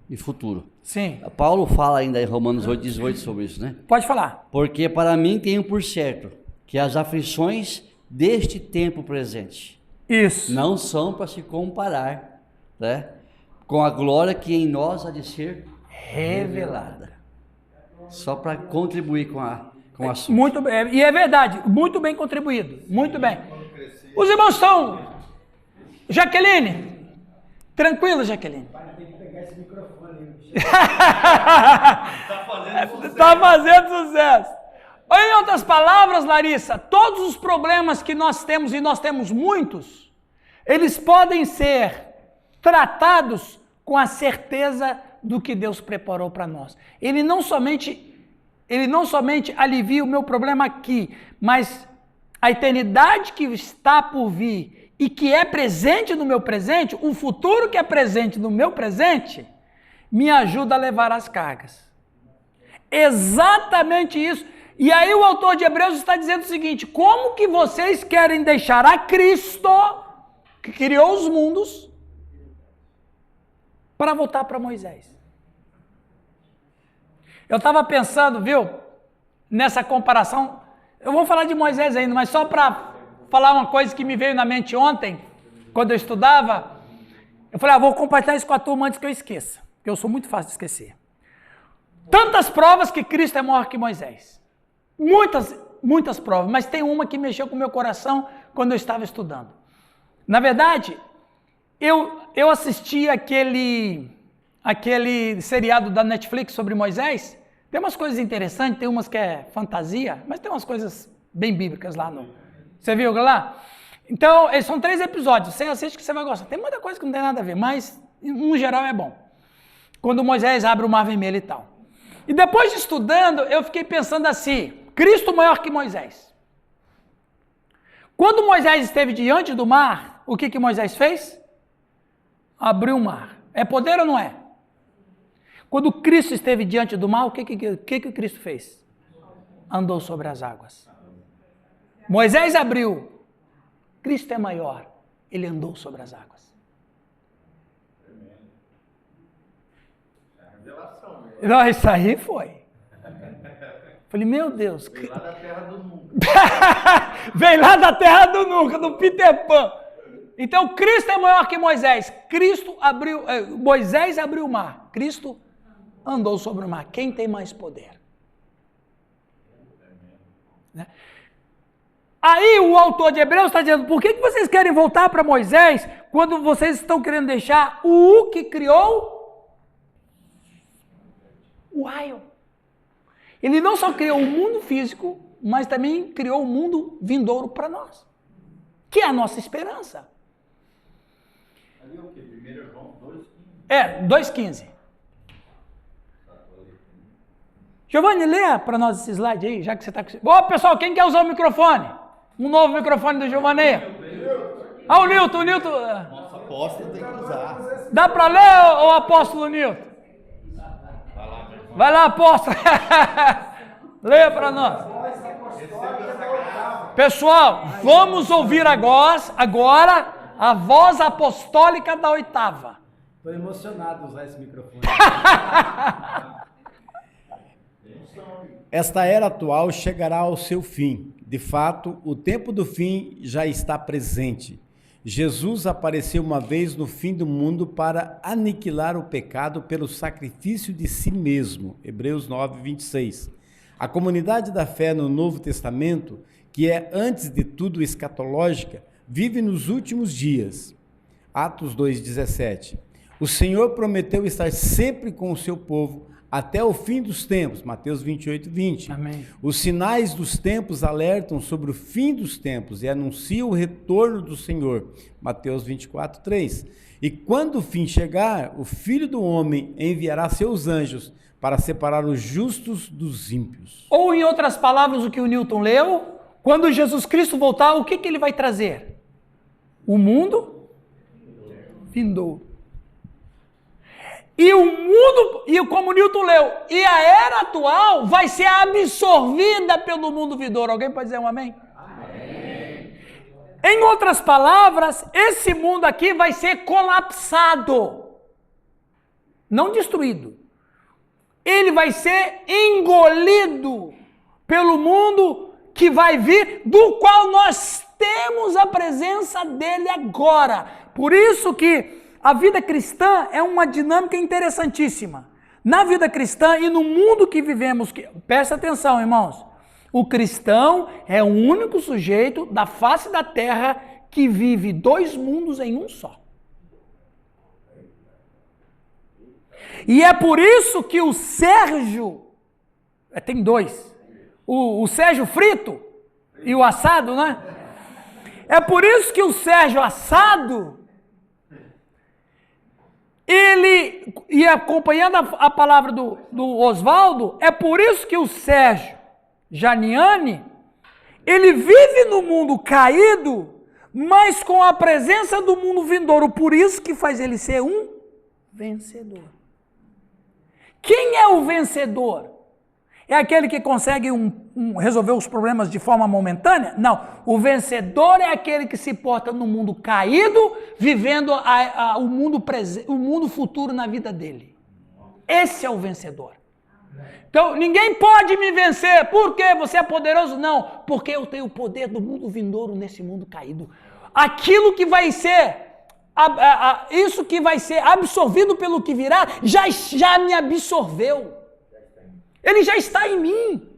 e futuro. Sim. Paulo fala ainda em Romanos 8:18 sobre isso, né? Pode falar. Porque para mim tenho por certo que as aflições deste tempo presente Isso. não são para se comparar, né, com a glória que em nós há de ser revelada. Só para contribuir com o assunto. Muito bem, e é verdade, muito bem contribuído, muito bem. Os irmãos estão... Jaqueline, tranquilo, Jaqueline. Tem que pegar esse microfone. Está fazendo sucesso. Ou em outras palavras, Larissa, todos os problemas que nós temos, e nós temos muitos, eles podem ser tratados com a certeza do que Deus preparou para nós. Ele não somente alivia o meu problema aqui, mas a eternidade que está por vir e que é presente no meu presente, o futuro que é presente no meu presente, me ajuda a levar as cargas. Exatamente isso. E aí o autor de Hebreus está dizendo o seguinte: como que vocês querem deixar a Cristo, que criou os mundos, para voltar para Moisés? Eu estava pensando, nessa comparação. Eu vou falar de Moisés ainda, mas só para falar uma coisa que me veio na mente ontem, quando eu estudava. Eu falei, vou compartilhar isso com a turma antes que eu esqueça, porque eu sou muito fácil de esquecer. Tantas provas que Cristo é maior que Moisés. Muitas provas, mas tem uma que mexeu com o meu coração quando eu estava estudando. Na verdade, eu assisti aquele seriado da Netflix sobre Moisés. Tem umas coisas interessantes, tem umas que é fantasia, mas tem umas coisas bem bíblicas lá. Você viu lá? Então, são 3 episódios, você assiste que você vai gostar. Tem muita coisa que não tem nada a ver, mas no geral é bom. Quando Moisés abre o Mar Vermelho e tal. E depois de estudando, eu fiquei pensando assim, Cristo maior que Moisés. Quando Moisés esteve diante do mar, o que Moisés fez? Abriu o mar. É poder ou não é? Quando Cristo esteve diante do mar, o que Cristo fez? Andou sobre as águas. Moisés abriu. Cristo é maior. Ele andou sobre as águas. Não, isso aí foi. Falei, meu Deus. Veio lá da terra do nunca. Veio lá da terra do nunca, do Peter Pan. Então, Cristo é maior que Moisés. Moisés abriu o mar. Cristo andou sobre o mar. Quem tem mais poder? Né? Aí o autor de Hebreus está dizendo, por que vocês querem voltar para Moisés quando vocês estão querendo deixar o que criou o raio? Ele não só criou o mundo físico, mas também criou o mundo vindouro para nós, que é a nossa esperança. Ali é o quê? 1 João 2,15? É, 2,15. Giovanni, lê para nós esse slide aí, já que você está com... Ô, pessoal, quem quer usar o microfone? Um novo microfone do Giovanni. O Nilton. Nossa, apóstolo tem que usar. Dá para ler, ô apóstolo Nilton? Vai lá, apóstolo. Lê para nós. Pessoal, vamos ouvir agora A voz apostólica da oitava. Estou emocionado de usar esse microfone. Esta era atual chegará ao seu fim. De fato, o tempo do fim já está presente. Jesus apareceu uma vez no fim do mundo para aniquilar o pecado pelo sacrifício de si mesmo. Hebreus 9, 26. A comunidade da fé no Novo Testamento, que é antes de tudo escatológica, vive nos últimos dias. Atos 2,17. O Senhor prometeu estar sempre com o seu povo até o fim dos tempos. Mateus 28, 20. Amém. Os sinais dos tempos alertam sobre o fim dos tempos e anunciam o retorno do Senhor. Mateus 24, 3. E quando o fim chegar, o Filho do Homem enviará seus anjos para separar os justos dos ímpios. Ou, em outras palavras, o que o Newton leu, quando Jesus Cristo voltar, o que ele vai trazer? O mundo vindouro. E o mundo, e como o Newton leu, e a era atual vai ser absorvida pelo mundo vindouro. Alguém pode dizer um amém? Amém. Em outras palavras, esse mundo aqui vai ser colapsado. Não destruído. Ele vai ser engolido pelo mundo que vai vir, do qual nós temos a presença dele agora. Por isso que a vida cristã é uma dinâmica interessantíssima. Na vida cristã e no mundo que vivemos, presta atenção, irmãos, o cristão é o único sujeito da face da terra que vive dois mundos em um só. E é por isso que o Sérgio, tem dois, o Sérgio frito e o assado, né? É por isso que o Sérgio assado, ele, e acompanhando a palavra do Oswaldo, é por isso que o Sérgio Janiani, ele vive no mundo caído, mas com a presença do mundo vindouro, por isso que faz ele ser um vencedor. Quem é o vencedor? É aquele que consegue resolver os problemas de forma momentânea? Não. O vencedor é aquele que se porta no mundo caído, vivendo o mundo futuro na vida dele. Esse é o vencedor. Então, ninguém pode me vencer. Por quê? Você é poderoso? Não. Porque eu tenho o poder do mundo vindouro nesse mundo caído. Aquilo que vai ser... isso que vai ser absorvido pelo que virá, já me absorveu. Ele já está em mim.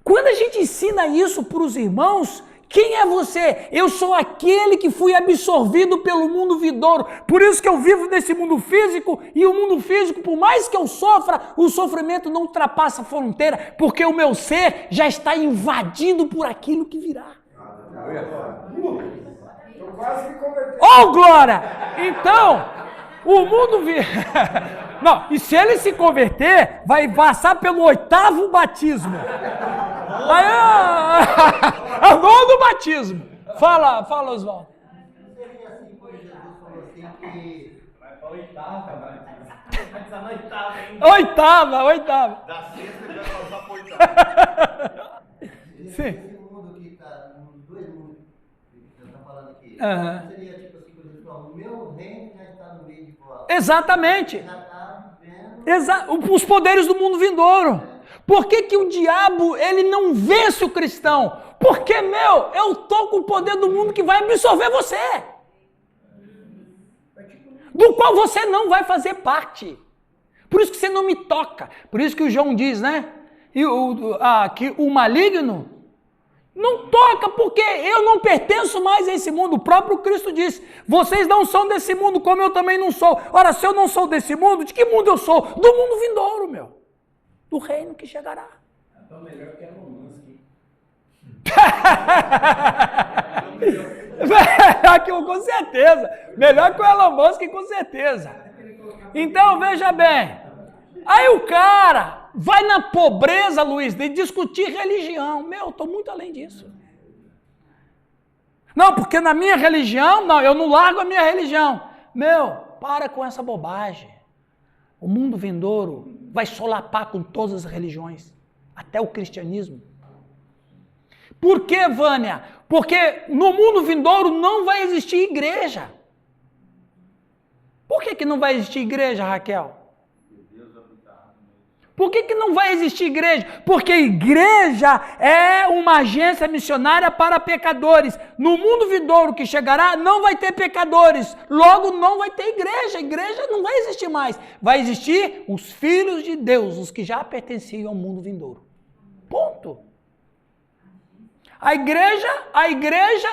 Quando a gente ensina isso para os irmãos, quem é você? Eu sou aquele que fui absorvido pelo mundo vindouro. Por isso que eu vivo nesse mundo físico, e o mundo físico, por mais que eu sofra, o sofrimento não ultrapassa a fronteira, porque o meu ser já está invadido por aquilo que virá. Oh, glória! Então, o mundo... Não, e se ele se converter, vai passar pelo 8º batismo. Aí, é o gol do batismo. Fala, Oswaldo. Não seria assim quando Jesus falou assim que... Vai para 8ª, vai estar na 8ª ainda. 8ª. Da sexta ele vai passar por 8ª. Sim. Esse mundo que está, nos dois mundos que você está falando aqui, Aham. seria tipo assim, quando Jesus falou, o meu reino já está no meio de vós. Exatamente. Já está vendo... Os poderes do mundo vindouro. Por que o diabo, ele não vence o cristão? Porque, eu tô com o poder do mundo que vai absorver você. Do qual você não vai fazer parte. Por isso que você não me toca. Por isso que o João diz, né? Que o maligno não toca, porque eu não pertenço mais a esse mundo. O próprio Cristo disse, vocês não são desse mundo, como eu também não sou. Ora, se eu não sou desse mundo, de que mundo eu sou? Do mundo vindouro, do reino que chegará. Então melhor que Elon Musk. Com certeza. Melhor que o Elon Musk, com certeza. Então, veja bem. Aí o cara vai na pobreza, Luiz, de discutir religião. Estou muito além disso. Não, porque na minha religião, eu não largo a minha religião. Para com essa bobagem. O mundo vindouro vai solapar com todas as religiões, até o cristianismo. Por que, Vânia? Porque no mundo vindouro não vai existir igreja. Por que não vai existir igreja, Raquel? Por que não vai existir igreja? Porque igreja é uma agência missionária para pecadores. No mundo vindouro que chegará, não vai ter pecadores. Logo, não vai ter igreja. Igreja não vai existir mais. Vai existir os filhos de Deus, os que já pertenciam ao mundo vindouro. Ponto. A igreja,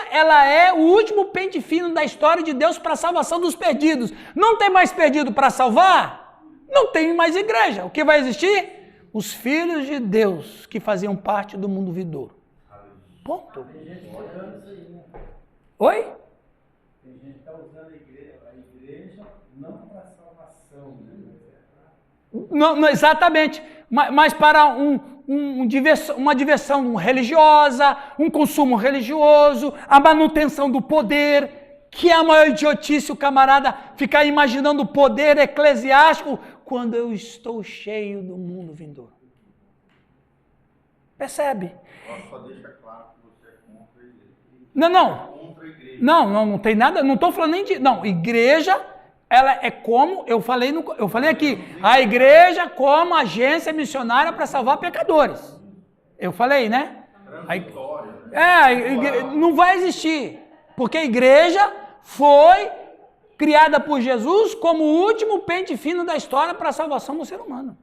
ela é o último pente fino da história de Deus para a salvação dos perdidos. Não tem mais perdido para salvar? Não tem mais igreja. O que vai existir? Os filhos de Deus que faziam parte do mundo vindouro. Ponto. Oi? Tem gente que está usando a igreja não para salvação. Não, exatamente. Mas para uma diversão religiosa, um consumo religioso, a manutenção do poder, que é a maior idiotice o camarada ficar imaginando o poder eclesiástico quando eu estou cheio do mundo vindouro. Percebe? Só deixa claro que você é contra a igreja. Não tem nada, não estou falando nem de... Não, igreja, ela é como, eu falei aqui, a igreja como agência missionária para salvar pecadores. Eu falei, né? Não vai existir, porque a igreja foi criada por Jesus como o último pente fino da história para a salvação do ser humano.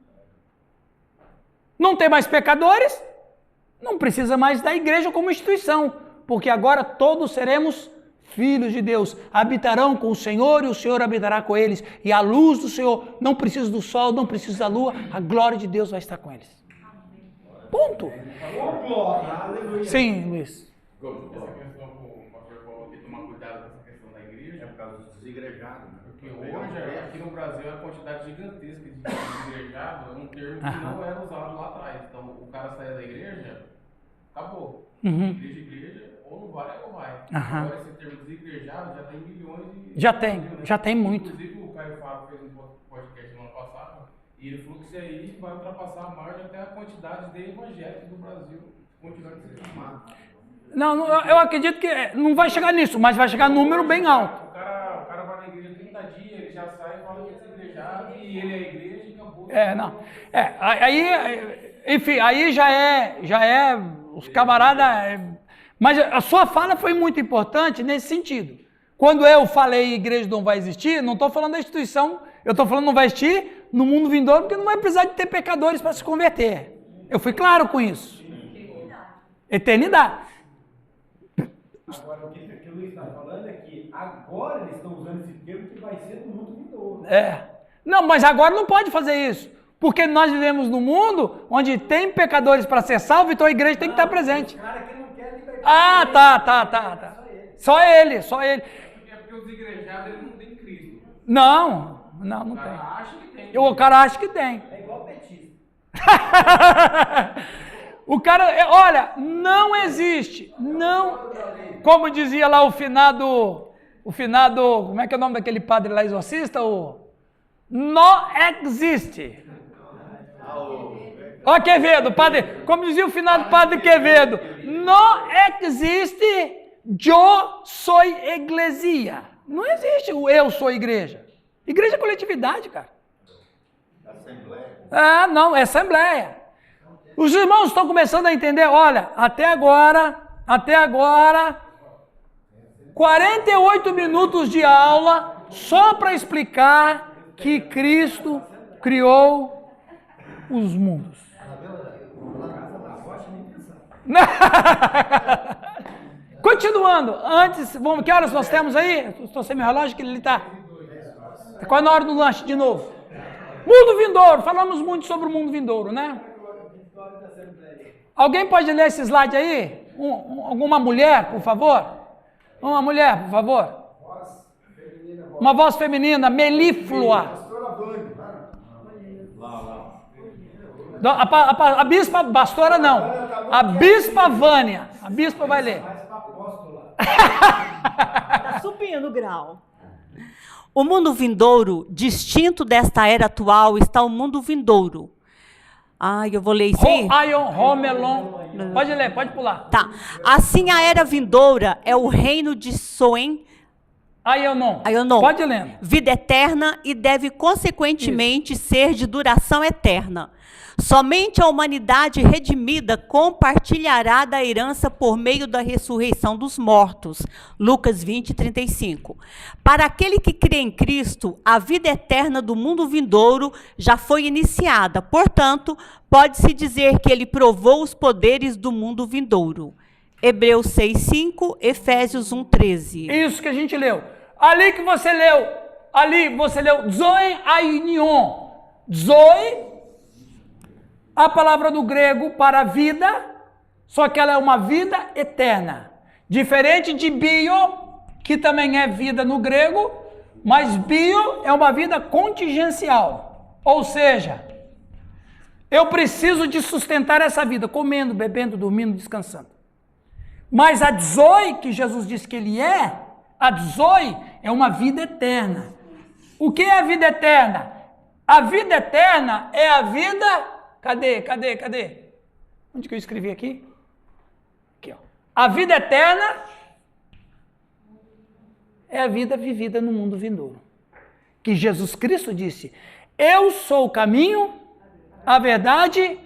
Não tem mais pecadores, não precisa mais da igreja como instituição, porque agora todos seremos filhos de Deus, habitarão com o Senhor e o Senhor habitará com eles, e a luz do Senhor, não precisa do sol, não precisa da lua, a glória de Deus vai estar com eles. Ponto. Sim, Luiz. Porque hoje, aqui no Brasil, a quantidade gigantesca de desigrejados é um termo que não era usado lá atrás. Então, o cara sair da igreja, acabou. Igreja, ou não vai ou vai. Agora, esse termo desigrejado já tem milhões de... Já tem muito. Inclusive, o Caio Fábio fez um podcast no ano passado, e ele falou que isso aí vai ultrapassar a margem até a quantidade de evangélicos do Brasil continuando a ser chamados. Não, eu acredito que não vai chegar nisso, mas vai chegar num número bem alto. O cara vai na igreja 30 dias, ele já sai e fala que é desigrejado, e ele é a igreja e acabou. Enfim, aí já é os camaradas... Mas a sua fala foi muito importante nesse sentido. Quando eu falei igreja não vai existir, não estou falando da instituição, eu estou falando não vai existir no mundo vindouro, porque não vai precisar de ter pecadores para se converter. Eu fui claro com isso. Eternidade. Agora, o que o Luiz está falando é que agora eles estão usando esse termo que vai ser no mundo vindouro. Não, mas agora não pode fazer isso. Porque nós vivemos num mundo onde tem pecadores para ser salvo, então a igreja tem que estar presente. Cara que não quer libertar. Tá. Só ele. É porque os igrejados eles não têm Cristo. Não tem. Acha que tem. O cara acha que tem. É igual petista. O cara, olha, não existe, não, como dizia lá o finado, como é que é o nome daquele padre lá exorcista? Não existe. Ó Quevedo, padre, como dizia o finado padre Quevedo, não existe eu sou igreja. Não existe o eu sou igreja. Igreja é coletividade, cara. Não, é assembleia. Os irmãos estão começando a entender, olha, até agora, 48 minutos de aula só para explicar que Cristo criou os mundos. Continuando, antes, que horas nós temos aí? Estou sem meu relógio, que ele está quase na hora do lanche de novo. Mundo vindouro, falamos muito sobre o mundo vindouro, né? Alguém pode ler esse slide aí? Alguma mulher, por favor? Uma mulher, por favor. Uma voz feminina, melíflua. A bispa, pastora não. A bispa Vânia. A bispa vai ler. Está subindo o grau. O mundo vindouro, distinto desta era atual, está o mundo vindouro. Eu vou ler isso aí. Aion, Romelon. Pode ler, pode pular. Tá. Assim a era vindoura é o reino de Soen, Aionon. Aionon, Pode ler. vida eterna e deve consequentemente ser de duração eterna. Somente a humanidade redimida compartilhará da herança por meio da ressurreição dos mortos. Lucas 20, 35. Para aquele que crê em Cristo, a vida eterna do mundo vindouro já foi iniciada. Portanto, pode-se dizer que ele provou os poderes do mundo vindouro. Hebreus 6, 5, Efésios 1, 13. Isso que a gente leu. Ali que você leu, Zoe Ainion. Zoe, a palavra do grego para vida, só que ela é uma vida eterna. Diferente de bio, que também é vida no grego, mas bio é uma vida contingencial. Ou seja, eu preciso de sustentar essa vida, comendo, bebendo, dormindo, descansando. Mas a Zoe, que Jesus disse que ele é, a Zoe é uma vida eterna. O que é a vida eterna? A vida eterna é a vida... Cadê? Onde que eu escrevi aqui? Aqui, ó. A vida eterna é a vida vivida no mundo vindouro. Que Jesus Cristo disse, eu sou o caminho, a verdade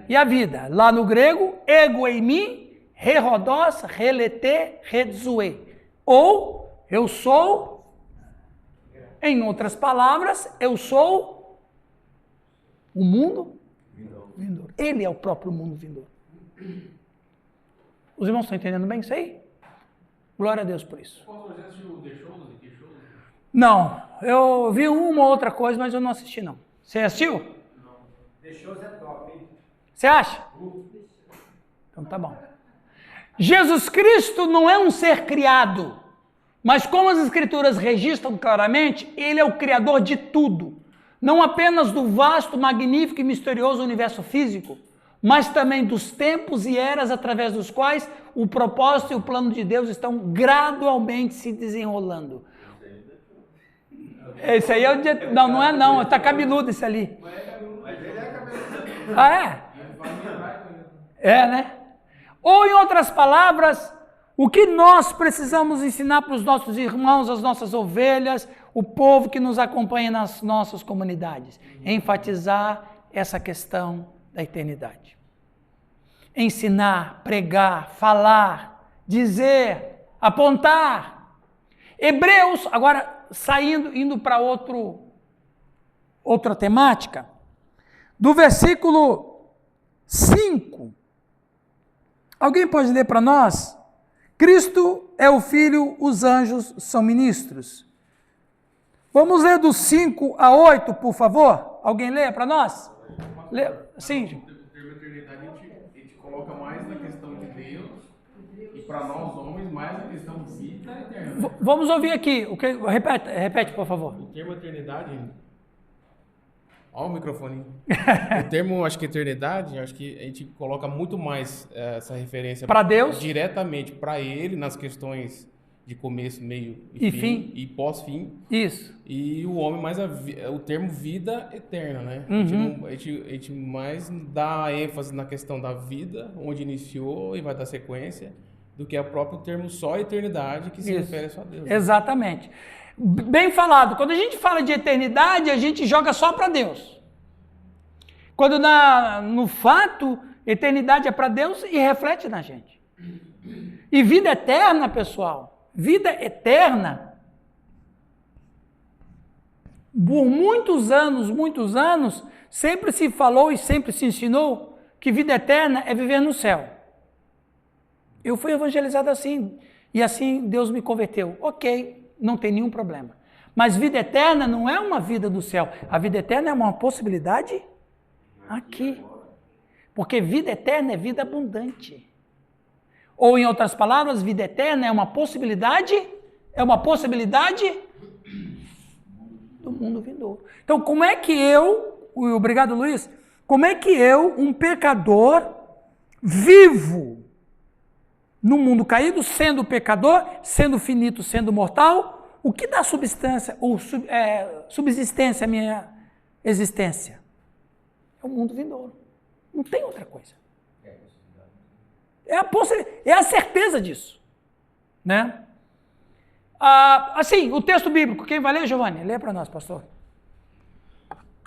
e a vida. Lá no grego, ego eimi, rerodós, relete, redzue. Ou, eu sou, em outras palavras, eu sou o mundo vindouro. Ele é o próprio mundo vindouro. Os irmãos estão entendendo bem isso aí? Glória a Deus por isso. Não, eu vi uma ou outra coisa, mas eu não assisti não. Você assistiu? Não. The Shows é top, hein? Você acha? Então tá bom. Jesus Cristo não é um ser criado, mas como as Escrituras registram claramente, ele é o Criador de tudo. Não apenas do vasto, magnífico e misterioso universo físico, mas também dos tempos e eras através dos quais o propósito e o plano de Deus estão gradualmente se desenrolando. Esse aí é o dia... Não, não é não, está cabeludo esse ali. Ah, é? É, né? Ou em outras palavras, o que nós precisamos ensinar para os nossos irmãos, as nossas ovelhas, o povo que nos acompanha nas nossas comunidades? Enfatizar essa questão da eternidade. Ensinar, pregar, falar, dizer, apontar. Hebreus, agora indo para outra temática, do versículo 5. Alguém pode ler para nós? Cristo é o Filho, os anjos são ministros. Vamos ler do 5 a 8, por favor? Alguém lê para nós? Lê. Sim. O termo eternidade a gente coloca mais na questão de Deus e para nós homens mais na questão de vida eterna. Vamos ouvir aqui. Repete, por favor. O termo eternidade... Olha o microfone. O termo, acho que eternidade, acho que a gente coloca muito mais essa referência para Deus, diretamente para Ele nas questões de começo, meio e fim e pós-fim. Isso. E o homem mais o termo vida eterna, né? Uhum. A gente mais dá ênfase na questão da vida, onde iniciou e vai dar sequência, do que o próprio termo só eternidade, que se refere só a Deus. Exatamente. Bem falado. Quando a gente fala de eternidade, a gente joga só para Deus. Quando no fato, eternidade é para Deus e reflete na gente. E vida eterna, pessoal, vida eterna, por muitos anos, sempre se falou e sempre se ensinou que vida eterna é viver no céu. Eu fui evangelizado assim, e assim Deus me converteu. Ok. Não tem nenhum problema. Mas vida eterna não é uma vida do céu. A vida eterna é uma possibilidade aqui. Porque vida eterna é vida abundante. Ou, em outras palavras, vida eterna é uma possibilidade do mundo vindouro. Então, como é que obrigado Luiz, como é que eu, um pecador, vivo no mundo caído, sendo pecador, sendo finito, sendo mortal, o que dá substância ou subsistência à minha existência? É o mundo vindouro. Não tem outra coisa. É a certeza disso. Né? Assim, o texto bíblico, quem vai ler, Giovanni? Lê para nós, pastor.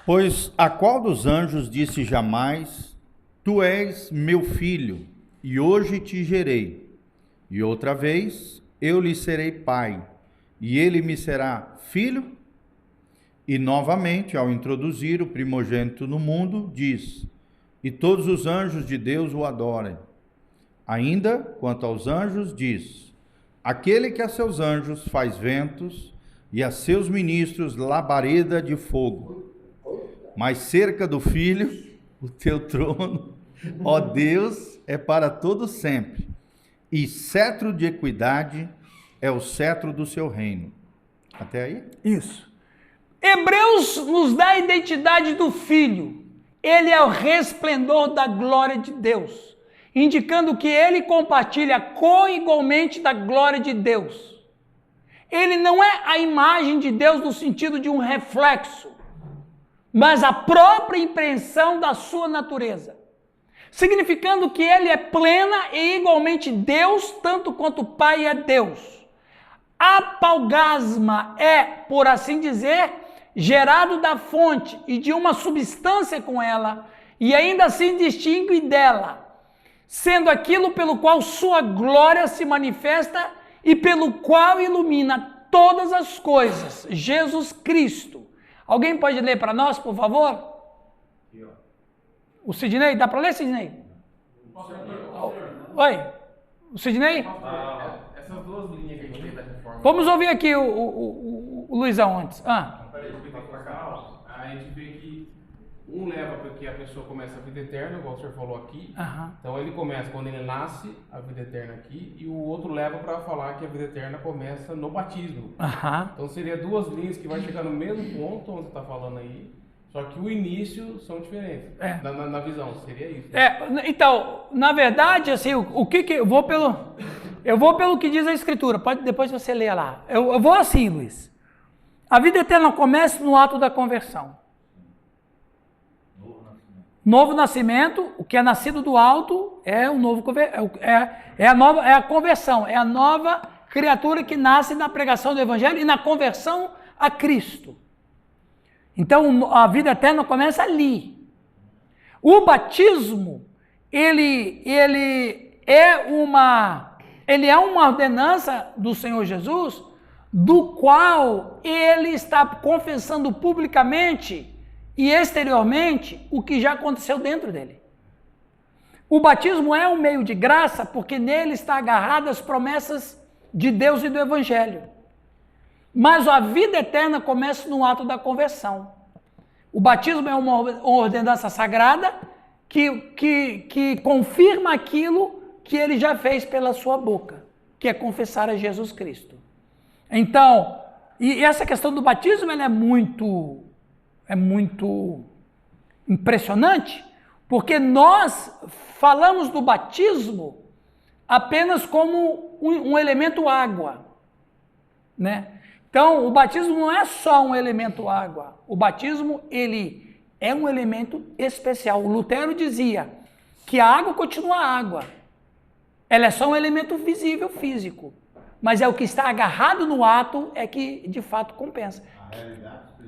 Pois a qual dos anjos disse jamais, tu és meu filho, e hoje te gerei, e outra vez eu lhe serei pai, e ele me será filho? E novamente, ao introduzir o primogênito no mundo, diz, e todos os anjos de Deus o adorem. Ainda, quanto aos anjos, diz, aquele que a seus anjos faz ventos, e a seus ministros labareda de fogo. Mas cerca do Filho, o teu trono, ó Deus, é para todo sempre, e cetro de equidade é o cetro do seu reino. Até aí? Isso. Hebreus nos dá a identidade do Filho. Ele é o resplendor da glória de Deus, indicando que ele compartilha coigualmente da glória de Deus. Ele não é a imagem de Deus no sentido de um reflexo, mas a própria impressão da sua natureza, significando que ele é plena e igualmente Deus, tanto quanto o Pai é Deus. Apalgasma é, por assim dizer, gerado da fonte e de uma substância com ela, e ainda assim distingue dela, sendo aquilo pelo qual sua glória se manifesta e pelo qual ilumina todas as coisas, Jesus Cristo. Alguém pode ler para nós, por favor? O Sidney, dá para ler, Sidney? Oi, o Sidney? Essas duas linhas que a gente tem da reforma. Vamos ouvir aqui o Luizão antes. Peraí, a gente vê que um leva para que a pessoa comece a vida eterna, igual o senhor falou aqui. Então ele começa quando ele nasce, a vida eterna aqui, e o outro leva para falar que a vida eterna começa no batismo. Então seria duas linhas que vai chegar no mesmo ponto onde você está falando aí, só que o início são diferentes. Na visão, seria isso. Então, na verdade, assim, o que eu vou pelo que diz a Escritura, pode depois você ler lá. Eu vou assim, Luiz. A vida eterna começa no ato da conversão. Novo nascimento, o que é nascido do alto é o novo é a conversão, é a nova criatura que nasce na pregação do evangelho e na conversão a Cristo. Então a vida eterna começa ali. O batismo, ele é uma ordenança do Senhor Jesus, do qual ele está confessando publicamente e exteriormente o que já aconteceu dentro dele. O batismo é um meio de graça porque nele está agarrado as promessas de Deus e do Evangelho. Mas a vida eterna começa no ato da conversão. O batismo é uma ordenança sagrada que confirma aquilo que ele já fez pela sua boca, que é confessar a Jesus Cristo. Então, e essa questão do batismo ela é muito impressionante, porque nós falamos do batismo apenas como um elemento água, né? Então, o batismo não é só um elemento água. O batismo, ele é um elemento especial. O Lutero dizia que a água continua água. Ela é só um elemento visível, físico. Mas é o que está agarrado no ato é que, de fato, compensa.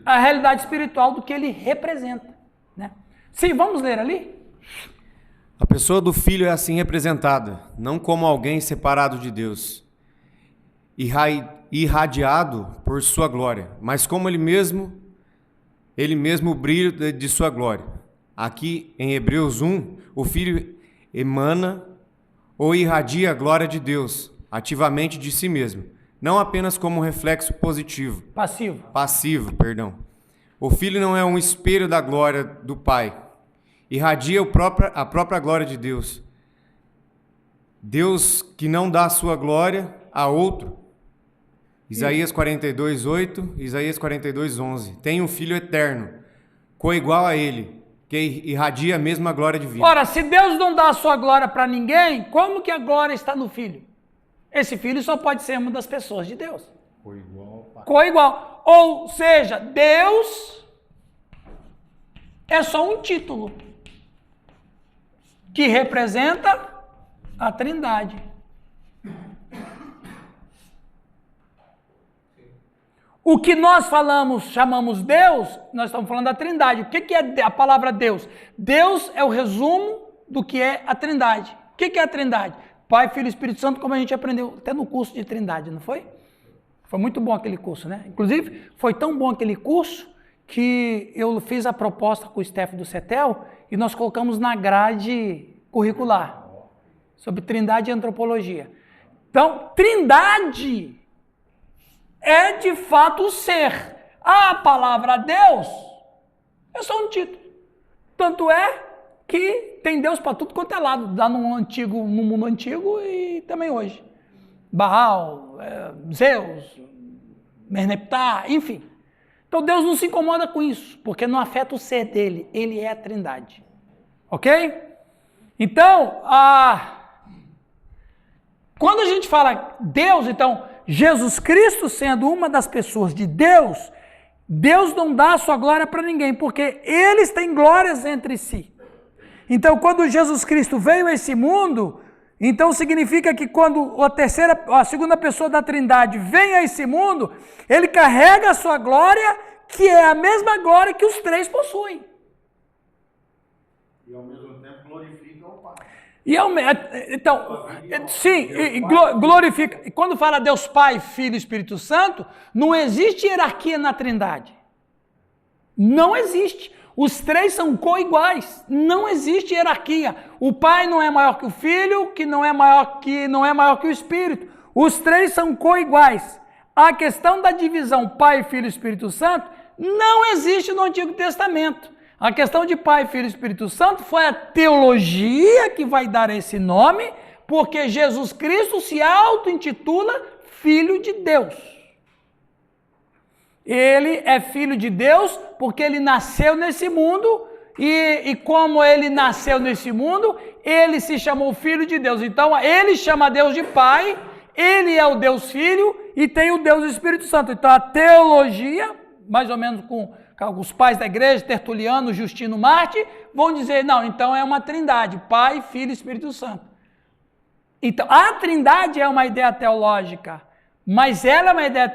A realidade espiritual do que ele representa, né? Sim, vamos ler ali? A pessoa do Filho é assim representada, não como alguém separado de Deus, irradiado por sua glória, mas como ele mesmo o brilho de sua glória. Aqui em Hebreus 1, o Filho emana ou irradia a glória de Deus ativamente de si mesmo, não apenas como um reflexo positivo. Passivo, perdão. O Filho não é um espelho da glória do Pai. Irradia a própria glória de Deus. Deus que não dá a sua glória a outro. Isaías 42:8, Isaías 42:11. Tem um Filho eterno, coigual a ele, que irradia a mesma glória divina. Ora, se Deus não dá a sua glória para ninguém, como que a glória está no Filho? Esse Filho só pode ser uma das pessoas de Deus. Coigual. Ou seja, Deus é só um título. que representa a Trindade. O que nós chamamos Deus, nós estamos falando da Trindade. O que é a palavra Deus? Deus é o resumo do que é a Trindade. O que é a Trindade? Pai, Filho e Espírito Santo, como a gente aprendeu até no curso de Trindade, não foi? Foi muito bom aquele curso, né? Inclusive, foi tão bom aquele curso que eu fiz a proposta com o Steph do CETEL e nós colocamos na grade curricular sobre Trindade e Antropologia. Então, Trindade é de fato o ser. A palavra Deus é só um título. Tanto é que tem Deus para tudo quanto é lado, lá no mundo antigo e também hoje. Baal, Zeus, Merneptah, enfim. Então Deus não se incomoda com isso, porque não afeta o ser dele, ele é a Trindade. Ok? Então, quando a gente fala Deus, então, Jesus Cristo sendo uma das pessoas de Deus, Deus não dá a sua glória para ninguém, porque eles têm glórias entre si. Então, quando Jesus Cristo veio a esse mundo, então significa que quando a segunda pessoa da Trindade vem a esse mundo, ele carrega a sua glória, que é a mesma glória que os três possuem. E ao mesmo tempo glorifica o Pai. Então, sim, glorifica. E quando fala Deus Pai, Filho e Espírito Santo, não existe hierarquia na Trindade. Não existe. Os três são coiguais. Não existe hierarquia. O Pai não é maior que o Filho, que não é maior que o Espírito. Os três são coiguais. A questão da divisão Pai, Filho e Espírito Santo não existe no Antigo Testamento. A questão de Pai, Filho e Espírito Santo foi a teologia que vai dar esse nome, porque Jesus Cristo se auto-intitula Filho de Deus. Ele é Filho de Deus porque ele nasceu nesse mundo e como ele nasceu nesse mundo, ele se chamou Filho de Deus. Então, ele chama Deus de Pai, ele é o Deus Filho e tem o Deus Espírito Santo. Então, a teologia, mais ou menos com os pais da igreja, Tertuliano, Justino Marte, vão dizer, não, então é uma trindade, Pai, Filho e Espírito Santo. Então, a trindade é uma ideia teológica, mas ela é uma ideia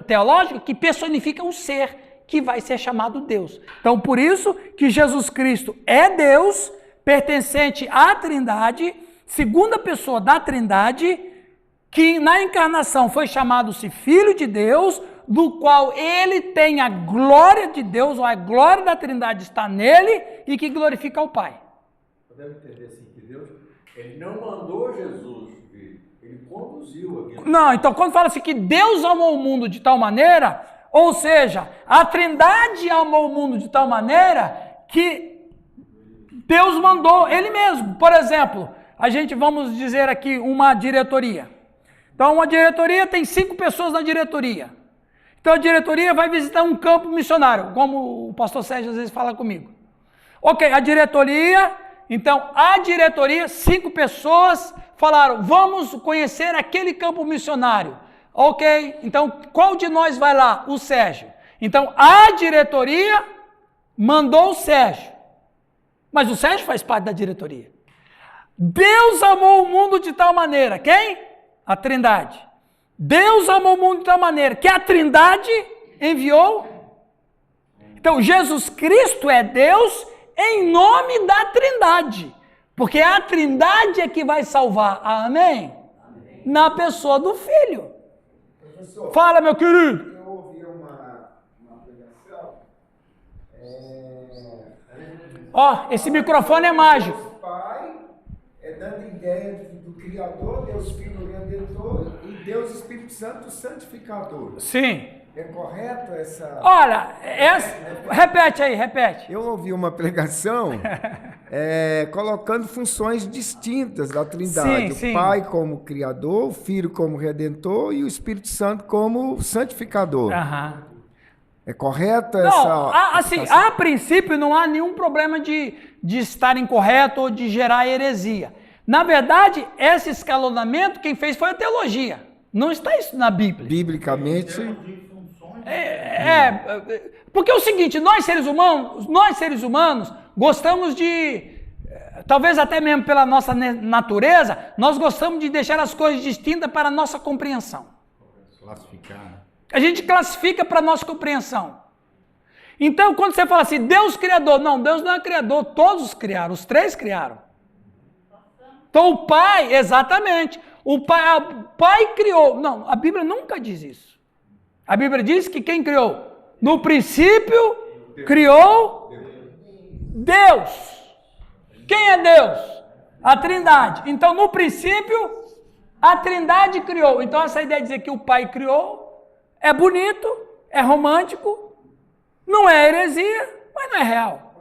teológica que personifica um ser, que vai ser chamado Deus. Então, por isso que Jesus Cristo é Deus, pertencente à trindade, segunda pessoa da trindade, que na encarnação foi chamado-se Filho de Deus, do qual ele tem a glória de Deus, ou a glória da Trindade está nele, e que glorifica o Pai. Podemos entender assim, que Deus, ele não mandou Jesus vir, ele conduziu aquilo. Não, então quando fala assim que Deus amou o mundo de tal maneira, ou seja, a Trindade amou o mundo de tal maneira que Deus mandou ele mesmo. Por exemplo, vamos dizer aqui uma diretoria. Então uma diretoria tem 5 pessoas na diretoria. Então a diretoria vai visitar um campo missionário, como o pastor Sérgio às vezes fala comigo. Ok, a diretoria, 5 pessoas falaram, vamos conhecer aquele campo missionário. Ok, então qual de nós vai lá? O Sérgio. Então a diretoria mandou o Sérgio, mas o Sérgio faz parte da diretoria. Deus amou o mundo de tal maneira, quem? A Trindade. Deus amou o mundo de tal maneira que a Trindade enviou. Então, Jesus Cristo é Deus em nome da Trindade. Porque a Trindade é que vai salvar. Amém? Amém. Na pessoa do Filho. Professor, fala, meu querido. Eu ouvi uma pregação. Esse microfone é mágico. Deus Pai dando ideia do Criador, Deus Filho Redentor e Deus Espírito Santo Santificador. Sim. É correto essa... Olha, repete aí. Eu ouvi uma pregação colocando funções distintas da Trindade. Sim. O Pai como Criador, o Filho como Redentor e o Espírito Santo como Santificador. É correto essa... A princípio não há nenhum problema de estar incorreto ou de gerar heresia. Na verdade, esse escalonamento quem fez foi a teologia. Não está isso na Bíblia. Biblicamente... Porque é o seguinte, nós seres humanos gostamos de talvez até mesmo pela nossa natureza, nós gostamos de deixar as coisas distintas para a nossa compreensão. Classificar. A gente classifica para a nossa compreensão. Então, quando você fala assim, Deus criador, não, Deus não é criador, todos criaram, os três criaram. Então, o Pai, exatamente, o Pai criou. Não, a Bíblia nunca diz isso. A Bíblia diz que quem criou? No princípio, criou Deus. Quem é Deus? A Trindade. Então, no princípio, a Trindade criou. Então, essa ideia de dizer que o Pai criou é bonito, é romântico, não é heresia, mas não é real.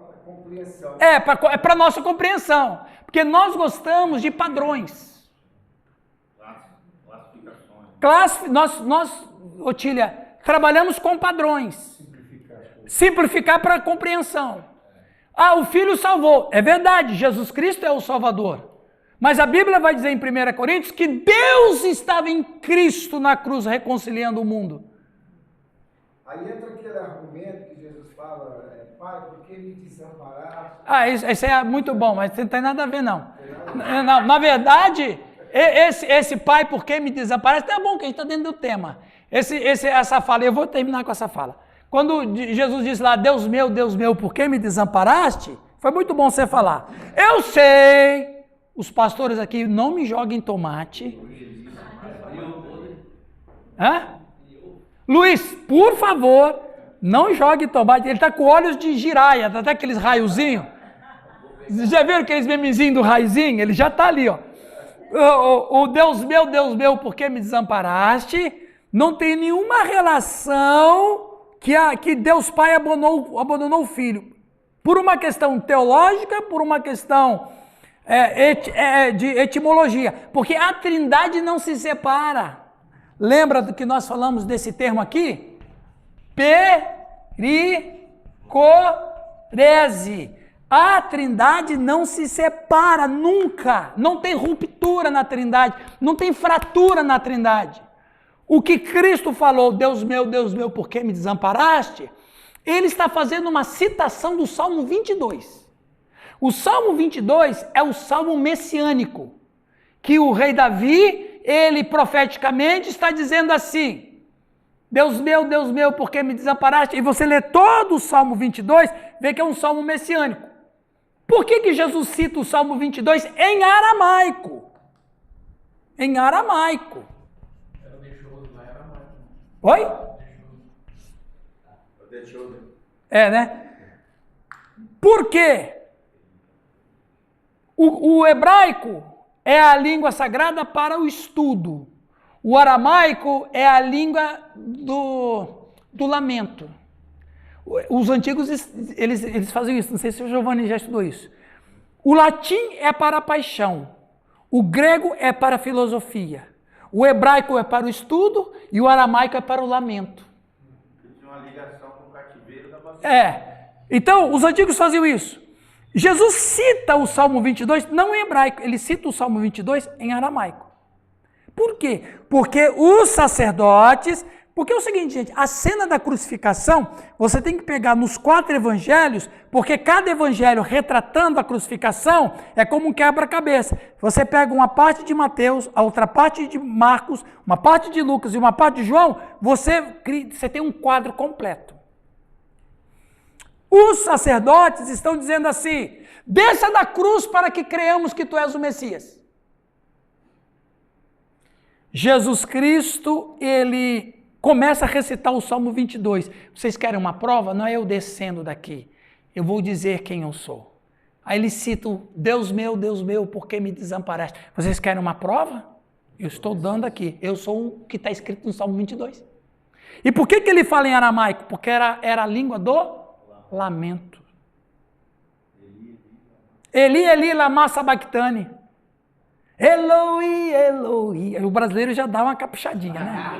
É para nossa compreensão. Porque nós gostamos de padrões. Nós, Otília, trabalhamos com padrões. Simplificar para compreensão. Ah, o Filho salvou. É verdade, Jesus Cristo é o Salvador. Mas a Bíblia vai dizer em 1 Coríntios que Deus estava em Cristo na cruz reconciliando o mundo. Aí entra aquele argumento que Jesus fala, Pai, por que me desamparaste? Ah, isso é muito bom, mas não tem nada a ver, não. Na verdade, esse Pai, por que me desamparaste, é bom que a gente está dentro do tema. Essa fala, eu vou terminar com essa fala. Quando Jesus disse lá, Deus meu, por que me desamparaste? Foi muito bom você falar. Eu sei, os pastores aqui não me joguem tomate. Hã? Luiz, por favor, não jogue tomate. Ele está com olhos de giraia, até aqueles raiozinhos. Já viram aqueles memezinhos do raiozinho? Ele já está ali, ó. O Deus meu, por que me desamparaste? Não tem nenhuma relação que Deus Pai abandonou o Filho. Por uma questão teológica, por uma questão de etimologia. Porque a Trindade não se separa. Lembra do que nós falamos desse termo aqui? Pericorese. A Trindade não se separa nunca. Não tem ruptura na Trindade. Não tem fratura na Trindade. O que Cristo falou, Deus meu, por que me desamparaste? Ele está fazendo uma citação do Salmo 22. O Salmo 22 é o Salmo messiânico, que o rei Davi, ele profeticamente está dizendo assim, Deus meu, por que me desamparaste? E você lê todo o Salmo 22, vê que é um Salmo messiânico. Por que Jesus cita o Salmo 22 em aramaico? Em aramaico. Oi? É, né? Por quê? O hebraico é a língua sagrada para o estudo. O aramaico é a língua do lamento. Os antigos, eles faziam isso, não sei se o Giovanni já estudou isso. O latim é para a paixão, o grego é para a filosofia, o hebraico é para o estudo e o aramaico é para o lamento. Tinha uma ligação com o cativeiro da bastante. Então, os antigos faziam isso. Jesus cita o Salmo 22, não em hebraico, ele cita o Salmo 22 em aramaico. Por quê? Porque os sacerdotes... Porque é o seguinte, gente, a cena da crucificação, você tem que pegar nos 4 evangelhos, porque cada evangelho retratando a crucificação é como um quebra-cabeça. Você pega uma parte de Mateus, a outra parte de Marcos, uma parte de Lucas e uma parte de João, você tem um quadro completo. Os sacerdotes estão dizendo assim, desça da cruz para que creamos que tu és o Messias. Jesus Cristo, ele começa a recitar o Salmo 22. Vocês querem uma prova? Não é eu descendo daqui. Eu vou dizer quem eu sou. Aí ele cita, Deus meu, por que me desamparaste? Vocês querem uma prova? Eu estou dando aqui. Eu sou o que está escrito no Salmo 22. E por que ele fala em aramaico? Porque era a língua do lamento. Eli, lama sabachthani. Eloi, Eloi. O brasileiro já dá uma caprichadinha, né?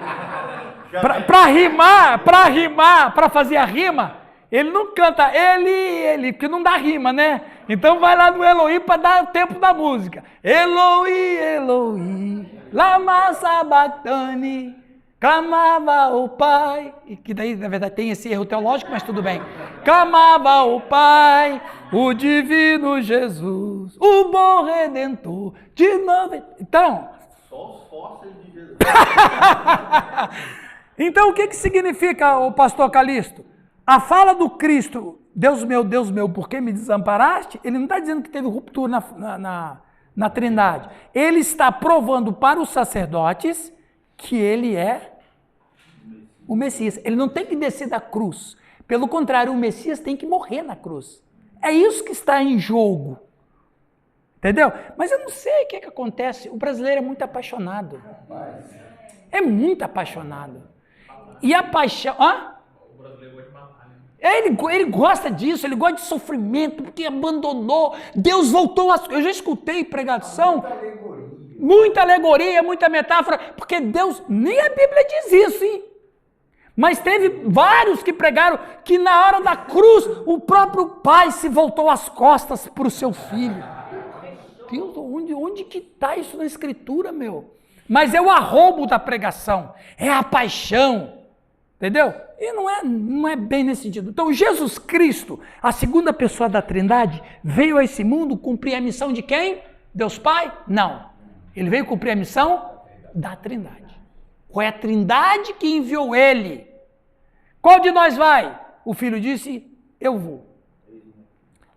Para fazer a rima, ele não canta ele, porque não dá rima, né? Então vai lá no Eloi para dar o tempo da música. Eloi, Eloi, lama sabachthani, clamava o Pai. E que daí, na verdade, tem esse erro teológico, mas tudo bem. clamava o Pai, o divino Jesus, o bom Redentor, de novo. Então, Só os fósseis de Jesus. então o que significa o pastor Calixto? A fala do Cristo, Deus meu, por que me desamparaste? Ele não está dizendo que teve ruptura na Trindade. Ele está provando para os sacerdotes que ele é o Messias. Ele não tem que descer da cruz. Pelo contrário, o Messias tem que morrer na cruz. É isso que está em jogo. Entendeu? Mas eu não sei o que acontece. O brasileiro é muito apaixonado. É muito apaixonado. E a paixão... Hã? O brasileiro gosta de matar, né? Ele gosta disso, ele gosta de sofrimento, porque abandonou. Deus voltou a... Eu já escutei pregação... Muita alegoria, muita metáfora, porque Deus, nem a Bíblia diz isso, hein? Mas teve vários que pregaram que na hora da cruz, o próprio pai se voltou as costas para o seu filho. Deus, onde que está isso na Escritura, meu? Mas é o arrobo da pregação, é a paixão, entendeu? E não é bem nesse sentido. Então, Jesus Cristo, a segunda pessoa da Trindade, veio a esse mundo cumprir a missão de quem? Deus Pai? Não. Ele veio cumprir a missão da Trindade. Foi a Trindade que enviou ele. Qual de nós vai? O Filho disse, eu vou.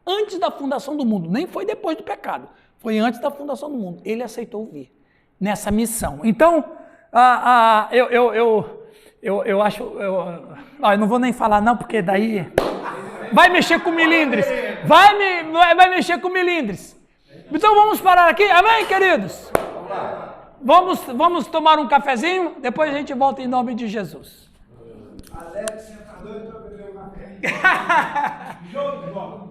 Antes da fundação do mundo, nem foi depois do pecado, foi antes da fundação do mundo. Ele aceitou vir nessa missão. Então, eu acho... eu não vou nem falar não, porque daí... Vai mexer com milindres. Vai mexer com milindres. Então vamos parar aqui, amém, queridos? Vamos tomar um cafezinho, depois a gente volta em nome de Jesus. Alex, você tá doido pra beber um café? Jogo de bola.